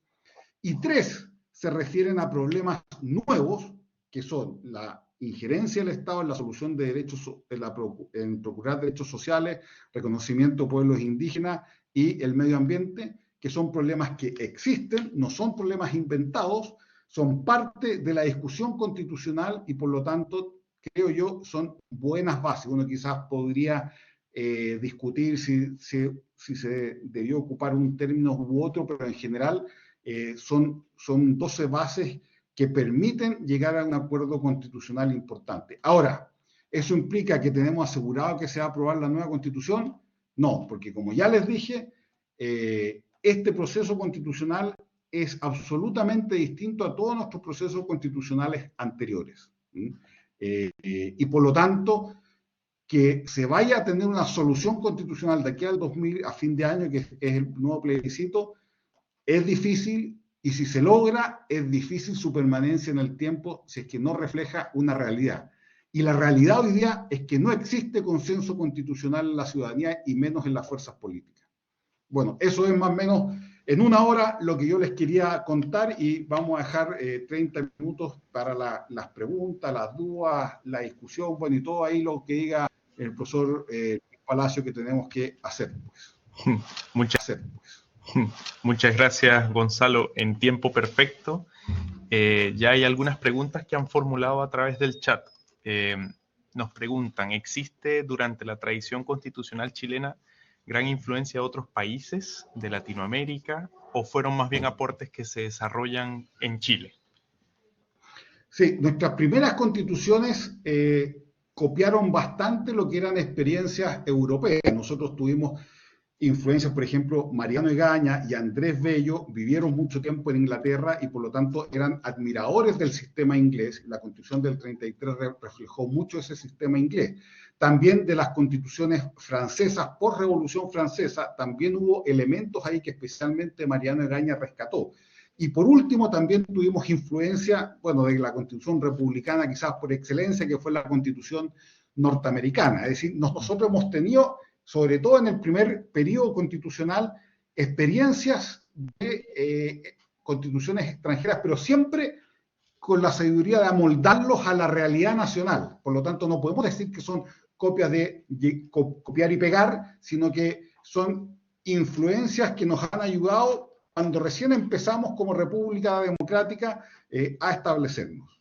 y 3 se refieren a problemas nuevos, que son la injerencia del Estado en la solución de derechos, en procurar derechos sociales, reconocimiento de pueblos indígenas y el medio ambiente, que son problemas que existen, no son problemas inventados, son parte de la discusión constitucional y por lo tanto, creo yo, son buenas bases. Uno quizás podría discutir si se debió ocupar un término u otro, pero en general son 12 bases que permiten llegar a un acuerdo constitucional importante. Ahora, ¿eso implica que tenemos asegurado que se va a aprobar la nueva constitución? No, porque como ya les dije, este proceso constitucional es absolutamente distinto a todos nuestros procesos constitucionales anteriores. Y por lo tanto, que se vaya a tener una solución constitucional de aquí al 2000, a fin de año, que es el nuevo plebiscito, es difícil, y si se logra, es difícil su permanencia en el tiempo si es que no refleja una realidad. Y la realidad hoy día es que no existe consenso constitucional en la ciudadanía y menos en las fuerzas políticas. Bueno, eso es más o menos en una hora lo que yo les quería contar y vamos a dejar 30 minutos para las preguntas, las dudas, la discusión, bueno, y todo ahí lo que diga el profesor Palacio que tenemos que hacer, pues. Muchas gracias, Gonzalo. En tiempo perfecto. Ya hay algunas preguntas que han formulado a través del chat. Nos preguntan, ¿existe durante la tradición constitucional chilena gran influencia de otros países de Latinoamérica o fueron más bien aportes que se desarrollan en Chile? Sí, nuestras primeras constituciones copiaron bastante lo que eran experiencias europeas. Nosotros tuvimos influencias, por ejemplo, Mariano Egaña y Andrés Bello vivieron mucho tiempo en Inglaterra y por lo tanto eran admiradores del sistema inglés. La Constitución del 33 reflejó mucho ese sistema inglés. También de las constituciones francesas, por Revolución Francesa, también hubo elementos ahí que especialmente Mariano Egaña rescató. Y por último, también tuvimos influencia, bueno, de la Constitución republicana, quizás por excelencia, que fue la Constitución norteamericana. Es decir, nosotros hemos tenido, sobre todo en el primer periodo constitucional, experiencias de constituciones extranjeras, pero siempre con la sabiduría de amoldarlos a la realidad nacional. Por lo tanto, no podemos decir que son copias de copiar y pegar, sino que son influencias que nos han ayudado cuando recién empezamos como República Democrática a establecernos.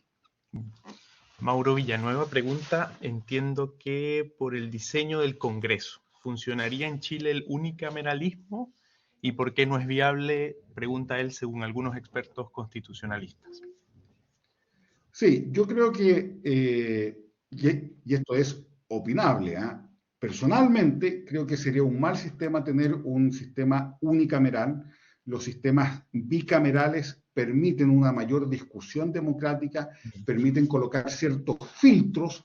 Mauro Villanueva pregunta, entiendo que por el diseño del Congreso, ¿funcionaría en Chile el unicameralismo? ¿Y por qué no es viable? Pregunta él según algunos expertos constitucionalistas. Sí, yo creo que, y esto es opinable, personalmente creo que sería un mal sistema tener un sistema unicameral. Los sistemas bicamerales permiten una mayor discusión democrática, permiten colocar ciertos filtros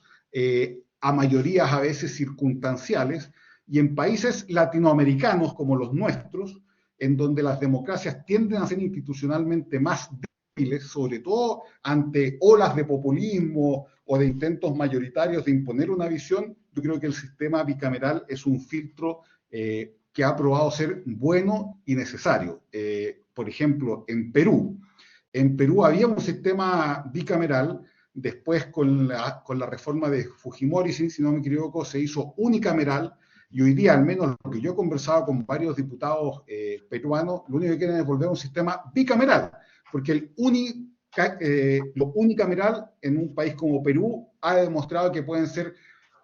a mayorías a veces circunstanciales, y en países latinoamericanos como los nuestros, en donde las democracias tienden a ser institucionalmente más débiles, sobre todo ante olas de populismo o de intentos mayoritarios de imponer una visión, yo creo que el sistema bicameral es un filtro que ha probado ser bueno y necesario. Por ejemplo, en Perú había un sistema bicameral, después con la reforma de Fujimori, si no me equivoco, se hizo unicameral, y hoy día, al menos lo que yo he conversado con varios diputados peruanos, lo único que quieren es volver a un sistema bicameral, porque lo unicameral en un país como Perú ha demostrado que pueden ser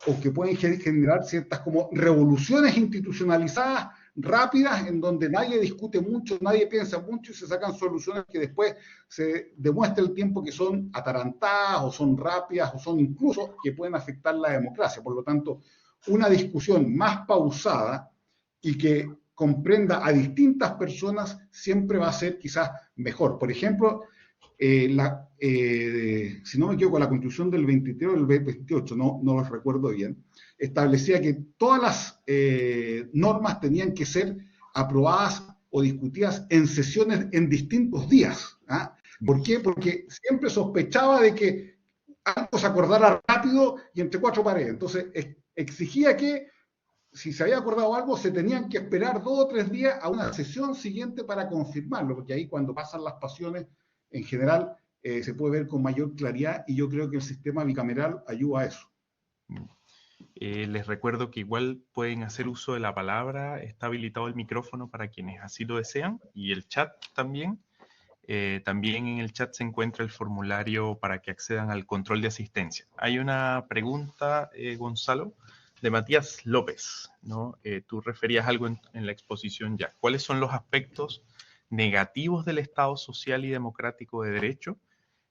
o que pueden generar ciertas como revoluciones institucionalizadas rápidas en donde nadie discute mucho, nadie piensa mucho y se sacan soluciones que después se demuestra el tiempo que son atarantadas o son rápidas o son incluso que pueden afectar la democracia. Por lo tanto, una discusión más pausada y que comprenda a distintas personas siempre va a ser quizás mejor. Por ejemplo, si no me equivoco, la Constitución del 23 o del 28, no lo recuerdo bien, establecía que todas las normas tenían que ser aprobadas o discutidas en sesiones en distintos días. ¿Por qué? Porque siempre sospechaba de que algo se acordara rápido y entre cuatro paredes. Entonces, exigía que si se había acordado algo, se tenían que esperar 2 o 3 días a una sesión siguiente para confirmarlo, porque ahí cuando pasan las pasiones, en general, se puede ver con mayor claridad, y yo creo que el sistema bicameral ayuda a eso. Les recuerdo que igual pueden hacer uso de la palabra, está habilitado el micrófono para quienes así lo desean, y el chat también. También en el chat se encuentra el formulario para que accedan al control de asistencia. Hay una pregunta, Gonzalo, de Matías López, ¿no? Tú referías algo en la exposición ya. ¿Cuáles son los aspectos negativos del Estado social y democrático de derecho?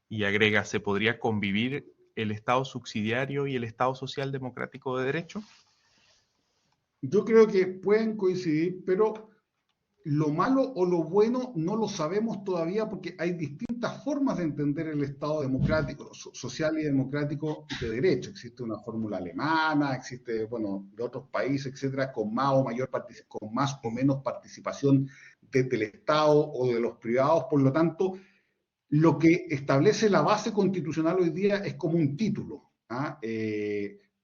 Y agrega, ¿se podría convivir el Estado subsidiario y el Estado social democrático de derecho? Yo creo que pueden coincidir, pero lo malo o lo bueno no lo sabemos todavía porque hay distintas formas de entender el Estado democrático, social y democrático de derecho. Existe una fórmula alemana, existe, bueno, de otros países, etcétera, con más o mayor con más o menos participación desde el Estado o de los privados. Por lo tanto, lo que establece la base constitucional hoy día es como un título, ¿ah?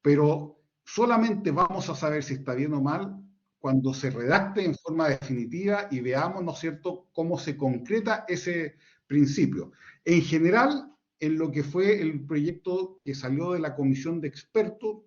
Pero solamente vamos a saber si está bien o mal cuando se redacte en forma definitiva y veamos, ¿no es cierto?, cómo se concreta ese principio. En general, en lo que fue el proyecto que salió de la comisión de expertos,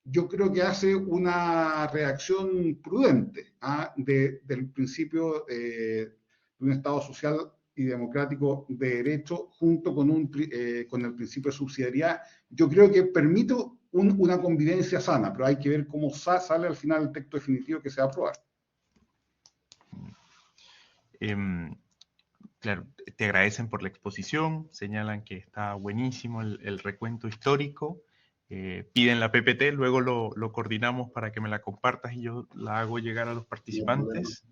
yo creo que hace una reacción prudente, ¿ah?, del principio de un Estado social y democrático de derecho junto con el principio de subsidiariedad. Yo creo que permite una convivencia sana, pero hay que ver cómo sale al final el texto definitivo que se va a aprobar. Claro, te agradecen por la exposición, señalan que está buenísimo el recuento histórico, piden la PPT, luego lo coordinamos para que me la compartas y yo la hago llegar a los participantes.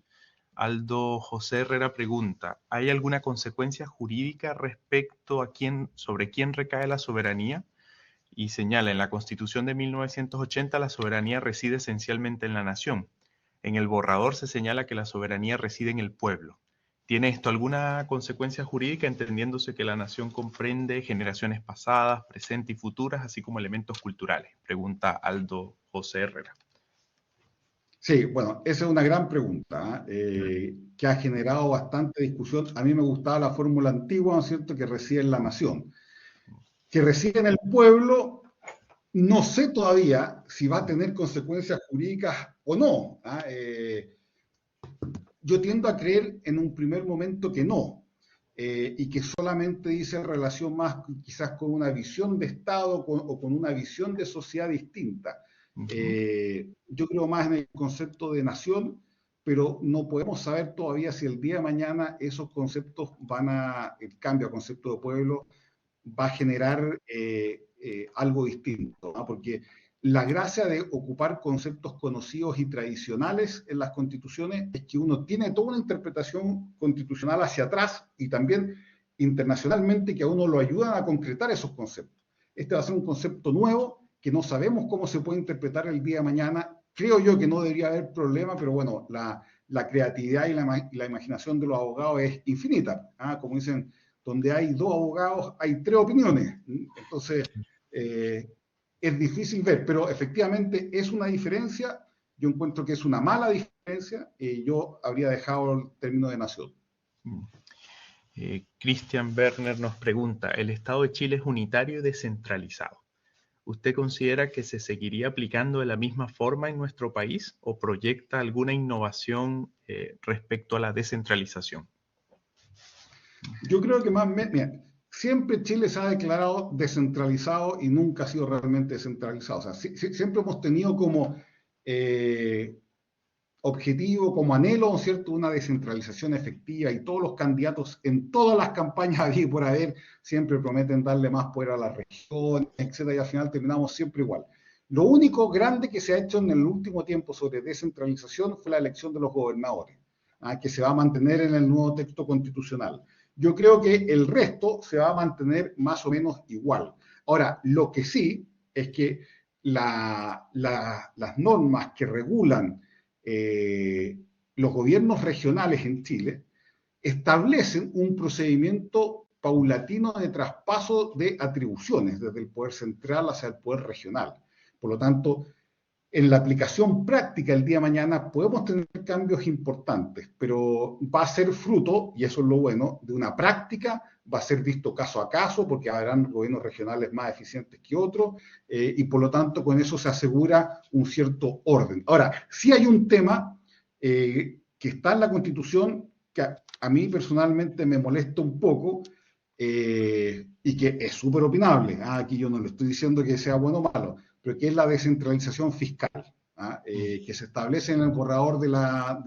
Aldo José Herrera pregunta, ¿hay alguna consecuencia jurídica respecto a sobre quién recae la soberanía? Y señala, en la Constitución de 1980 la soberanía reside esencialmente en la nación. En el borrador se señala que la soberanía reside en el pueblo. ¿Tiene esto alguna consecuencia jurídica, entendiéndose que la nación comprende generaciones pasadas, presentes y futuras, así como elementos culturales? Pregunta Aldo José Herrera. Sí, bueno, esa es una gran pregunta, que ha generado bastante discusión. A mí me gustaba la fórmula antigua, ¿no es cierto?, que reside en la nación. Que reside en el pueblo, no sé todavía si va a tener consecuencias jurídicas o no. Yo tiendo a creer en un primer momento que no, y que solamente dice relación más quizás con una visión de Estado o con una visión de sociedad distinta. Yo creo más en el concepto de nación, pero no podemos saber todavía si el día de mañana esos conceptos el cambio a concepto de pueblo va a generar algo distinto, ¿no? Porque la gracia de ocupar conceptos conocidos y tradicionales en las constituciones es que uno tiene toda una interpretación constitucional hacia atrás y también internacionalmente que a uno lo ayudan a concretar esos conceptos. Este va a ser un concepto nuevo que no sabemos cómo se puede interpretar el día de mañana. Creo yo que no debería haber problema, pero bueno, la creatividad y la imaginación de los abogados es infinita. Como dicen, donde hay dos abogados, hay tres opiniones. Entonces, es difícil ver, pero efectivamente es una diferencia. Yo encuentro que es una mala diferencia. Yo habría dejado el término de nación. Christian Werner nos pregunta, ¿el Estado de Chile es unitario y descentralizado? ¿Usted considera que se seguiría aplicando de la misma forma en nuestro país o proyecta alguna innovación respecto a la descentralización? Yo creo que mira, siempre Chile se ha declarado descentralizado y nunca ha sido realmente descentralizado. O sea, siempre hemos tenido como objetivo, como anhelo, ¿cierto?, una descentralización efectiva, y todos los candidatos en todas las campañas había y por haber siempre prometen darle más poder a la región, etcétera, y al final terminamos siempre igual. Lo único grande que se ha hecho en el último tiempo sobre descentralización fue la elección de los gobernadores, que se va a mantener en el nuevo texto constitucional. Yo creo que el resto se va a mantener más o menos igual. Ahora, lo que sí es que las normas que regulan los gobiernos regionales en Chile establecen un procedimiento paulatino de traspaso de atribuciones desde el poder central hacia el poder regional. Por lo tanto, en la aplicación práctica el día de mañana podemos tener cambios importantes, pero va a ser fruto, y eso es lo bueno, de una práctica, va a ser visto caso a caso, porque habrán gobiernos regionales más eficientes que otros, y por lo tanto con eso se asegura un cierto orden. Ahora, sí hay un tema que está en la Constitución, que a mí personalmente me molesta un poco y que es súper opinable. Aquí yo no le estoy diciendo que sea bueno o malo, pero que es la descentralización fiscal, que se establece en el borrador de la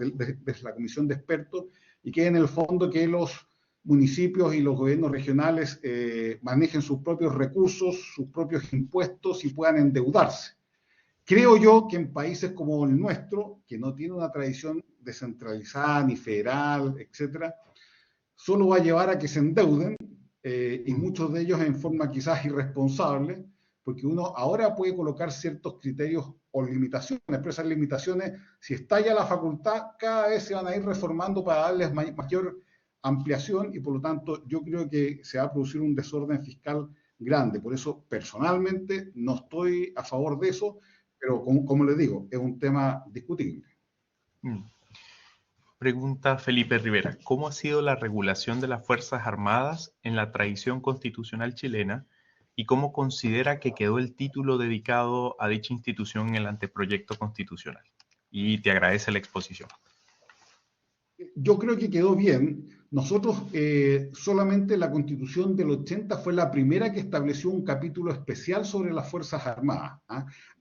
Comisión de Expertos y que en el fondo que los municipios y los gobiernos regionales manejen sus propios recursos, sus propios impuestos y puedan endeudarse. Creo yo que en países como el nuestro, que no tiene una tradición descentralizada ni federal, etcétera, solo va a llevar a que se endeuden y muchos de ellos en forma quizás irresponsable, porque uno ahora puede colocar ciertos criterios o limitaciones, pero esas limitaciones, si está ya la facultad, cada vez se van a ir reformando para darles mayor ampliación y por lo tanto yo creo que se va a producir un desorden fiscal grande. Por eso personalmente no estoy a favor de eso, pero como les digo, es un tema discutible. Pregunta Felipe Rivera, ¿cómo ha sido la regulación de las Fuerzas Armadas en la tradición constitucional chilena y cómo considera que quedó el título dedicado a dicha institución en el anteproyecto constitucional? Y te agradece la exposición. Yo creo que quedó bien. Nosotros solamente la Constitución del 80 fue la primera que estableció un capítulo especial sobre las Fuerzas Armadas.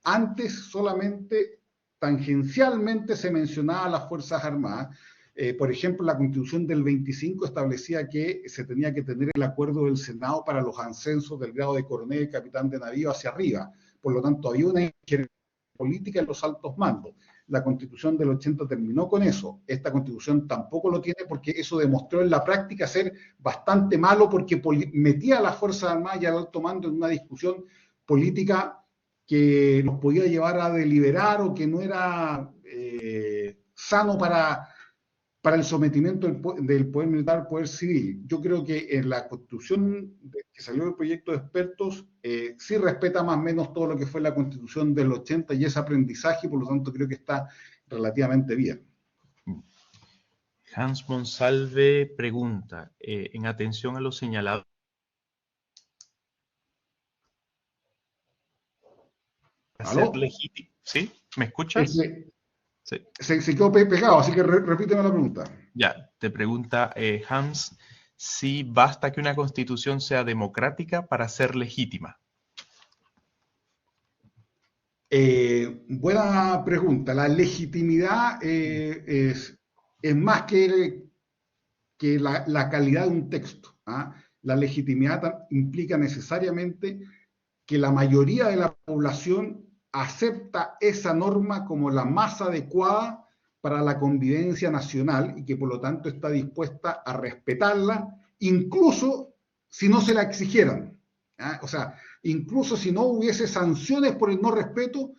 Antes solamente tangencialmente se mencionaba a las Fuerzas Armadas. Por ejemplo, la Constitución del 25 establecía que se tenía que tener el acuerdo del Senado para los ascensos del grado de coronel y capitán de navío hacia arriba. Por lo tanto, había una injerencia política en los altos mandos. La Constitución del 80 terminó con eso. Esta Constitución tampoco lo tiene porque eso demostró en la práctica ser bastante malo porque metía a las Fuerzas Armadas y al alto mando en una discusión política que los podía llevar a deliberar o que no era sano para el sometimiento del poder militar al poder civil. Yo creo que en la Constitución que salió del proyecto de expertos sí respeta más o menos todo lo que fue la Constitución del 80 y ese aprendizaje, por lo tanto creo que está relativamente bien. Hans Monsalve pregunta, en atención a lo señalado. ¿Aló? ¿Sí? ¿Me escuchas? Sí. Se quedó pegado, así que repíteme la pregunta. Ya, te pregunta Hans si basta que una constitución sea democrática para ser legítima. Buena pregunta. La legitimidad es más que la calidad de un texto. La legitimidad implica necesariamente que la mayoría de la población acepta esa norma como la más adecuada para la convivencia nacional y que por lo tanto está dispuesta a respetarla, incluso si no se la exigieran. O sea, incluso si no hubiese sanciones por el no respeto,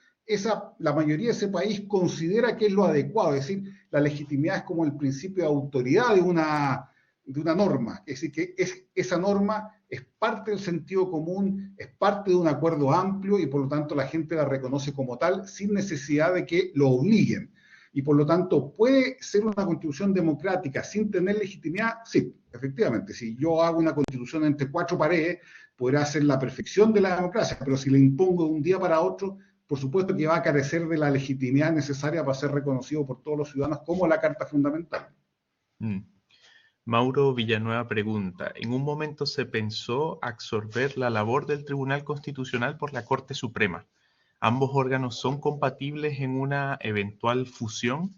la mayoría de ese país considera que es lo adecuado. Es decir, la legitimidad es como el principio de autoridad de una norma. Es decir, que esa norma es parte del sentido común, es parte de un acuerdo amplio y por lo tanto la gente la reconoce como tal sin necesidad de que lo obliguen. Y por lo tanto, ¿puede ser una constitución democrática sin tener legitimidad? Sí, efectivamente. Si yo hago una constitución entre cuatro paredes, podrá ser la perfección de la democracia, pero si la impongo de un día para otro, por supuesto que va a carecer de la legitimidad necesaria para ser reconocido por todos los ciudadanos como la Carta Fundamental. Mauro Villanueva pregunta, ¿en un momento se pensó absorber la labor del Tribunal Constitucional por la Corte Suprema? ¿Ambos órganos son compatibles en una eventual fusión?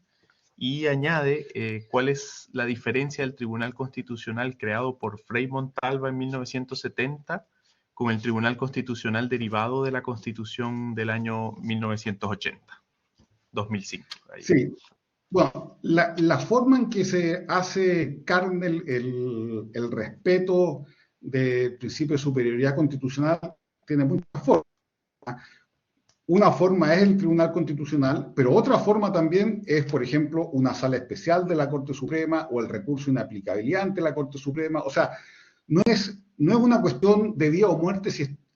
Y añade, ¿cuál es la diferencia del Tribunal Constitucional creado por Frei Montalva en 1970 con el Tribunal Constitucional derivado de la Constitución del año 1980, 2005? Ahí. Sí. Bueno, la forma en que se hace carne el respeto del principio de superioridad constitucional tiene muchas formas. Una forma es el Tribunal Constitucional, pero otra forma también es, por ejemplo, una sala especial de la Corte Suprema o el recurso de inaplicabilidad ante la Corte Suprema. O sea, no es una cuestión de vida o muerte,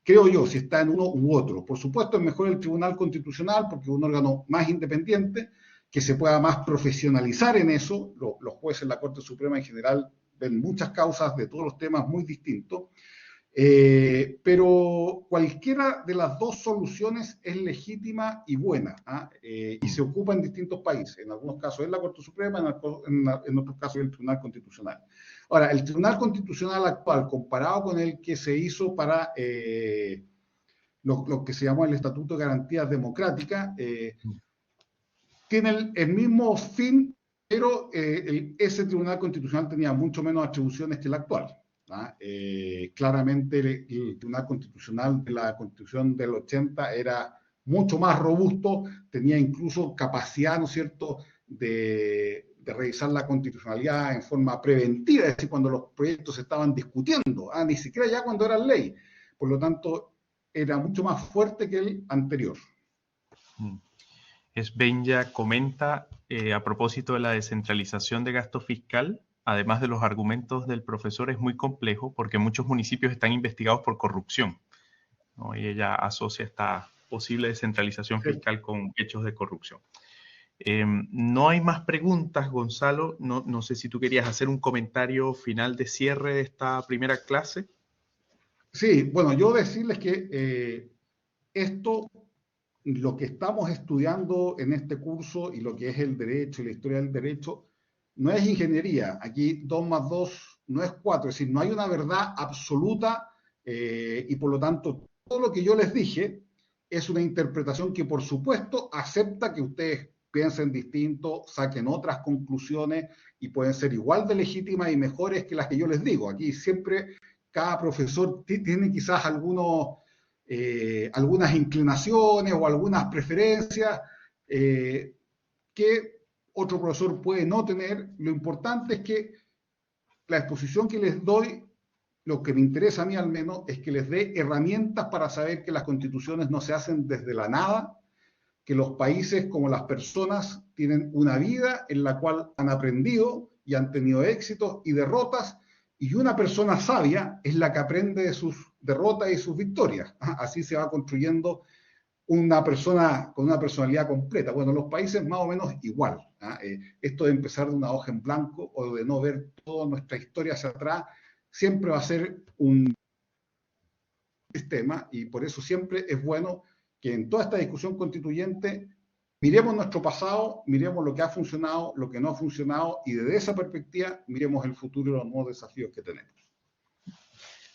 creo yo, si está en uno u otro. Por supuesto, es mejor el Tribunal Constitucional porque es un órgano más independiente, que se pueda más profesionalizar en eso. Los jueces de la Corte Suprema en general ven muchas causas de todos los temas muy distintos. Pero cualquiera de las dos soluciones es legítima y buena, ¿ah? Y se ocupa en distintos países. En algunos casos es la Corte Suprema, en otros casos es el Tribunal Constitucional. Ahora, el Tribunal Constitucional actual, comparado con el que se hizo para lo que se llamó el Estatuto de Garantías Democráticas, tiene el mismo fin, pero ese Tribunal Constitucional tenía mucho menos atribuciones que el actual. Claramente el Tribunal Constitucional de la Constitución del 80 era mucho más robusto, tenía incluso capacidad, ¿no es cierto?, de revisar la constitucionalidad en forma preventiva, es decir, cuando los proyectos se estaban discutiendo, ni siquiera ya cuando eran ley. Por lo tanto, era mucho más fuerte que el anterior. Svenja comenta, a propósito de la descentralización de gasto fiscal, además de los argumentos del profesor, es muy complejo porque muchos municipios están investigados por corrupción, ¿no? Y ella asocia esta posible descentralización fiscal con hechos de corrupción. No hay más preguntas, Gonzalo. No sé si tú querías hacer un comentario final de cierre de esta primera clase. Sí, bueno, yo decirles que lo que estamos estudiando en este curso y lo que es el derecho y la historia del derecho, no es ingeniería. Aquí 2 más 2 no es 4, es decir, no hay una verdad absoluta y por lo tanto todo lo que yo les dije es una interpretación que por supuesto acepta que ustedes piensen distinto, saquen otras conclusiones y pueden ser igual de legítimas y mejores que las que yo les digo. Aquí siempre cada profesor tiene quizás algunas inclinaciones o algunas preferencias que otro profesor puede no tener. Lo importante es que la exposición que les doy, lo que me interesa a mí al menos, es que les dé herramientas para saber que las constituciones no se hacen desde la nada, que los países como las personas tienen una vida en la cual han aprendido y han tenido éxitos y derrotas, y una persona sabia es la que aprende de sus derrotas y sus victorias. Así se va construyendo una persona con una personalidad completa. Bueno, los países más o menos igual. Esto de empezar de una hoja en blanco o de no ver toda nuestra historia hacia atrás, siempre va a ser un sistema, y por eso siempre es bueno que en toda esta discusión constituyente miremos nuestro pasado, miremos lo que ha funcionado, lo que no ha funcionado, y desde esa perspectiva miremos el futuro y los nuevos desafíos que tenemos.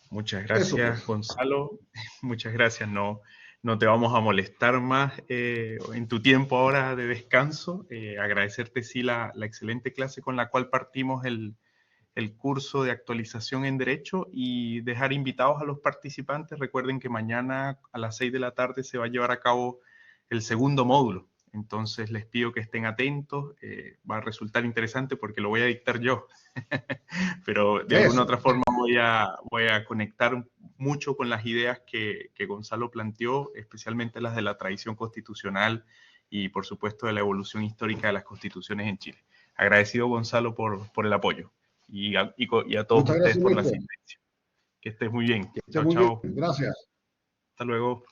Muchas gracias, pues, Gonzalo. Muchas gracias. No te vamos a molestar más en tu tiempo ahora de descanso. Agradecerte, sí, la excelente clase con la cual partimos el curso de actualización en Derecho, y dejar invitados a los participantes. Recuerden que mañana a las 6 de la tarde se va a llevar a cabo el segundo módulo. Entonces les pido que estén atentos. Va a resultar interesante porque lo voy a dictar yo. Pero de alguna otra forma voy a conectar mucho con las ideas que Gonzalo planteó, especialmente las de la tradición constitucional y, por supuesto, de la evolución histórica de las constituciones en Chile. Agradecido, Gonzalo, por el apoyo. Y a todos ustedes por la asistencia. Que estés muy bien. Chao, chao. Gracias. Hasta luego.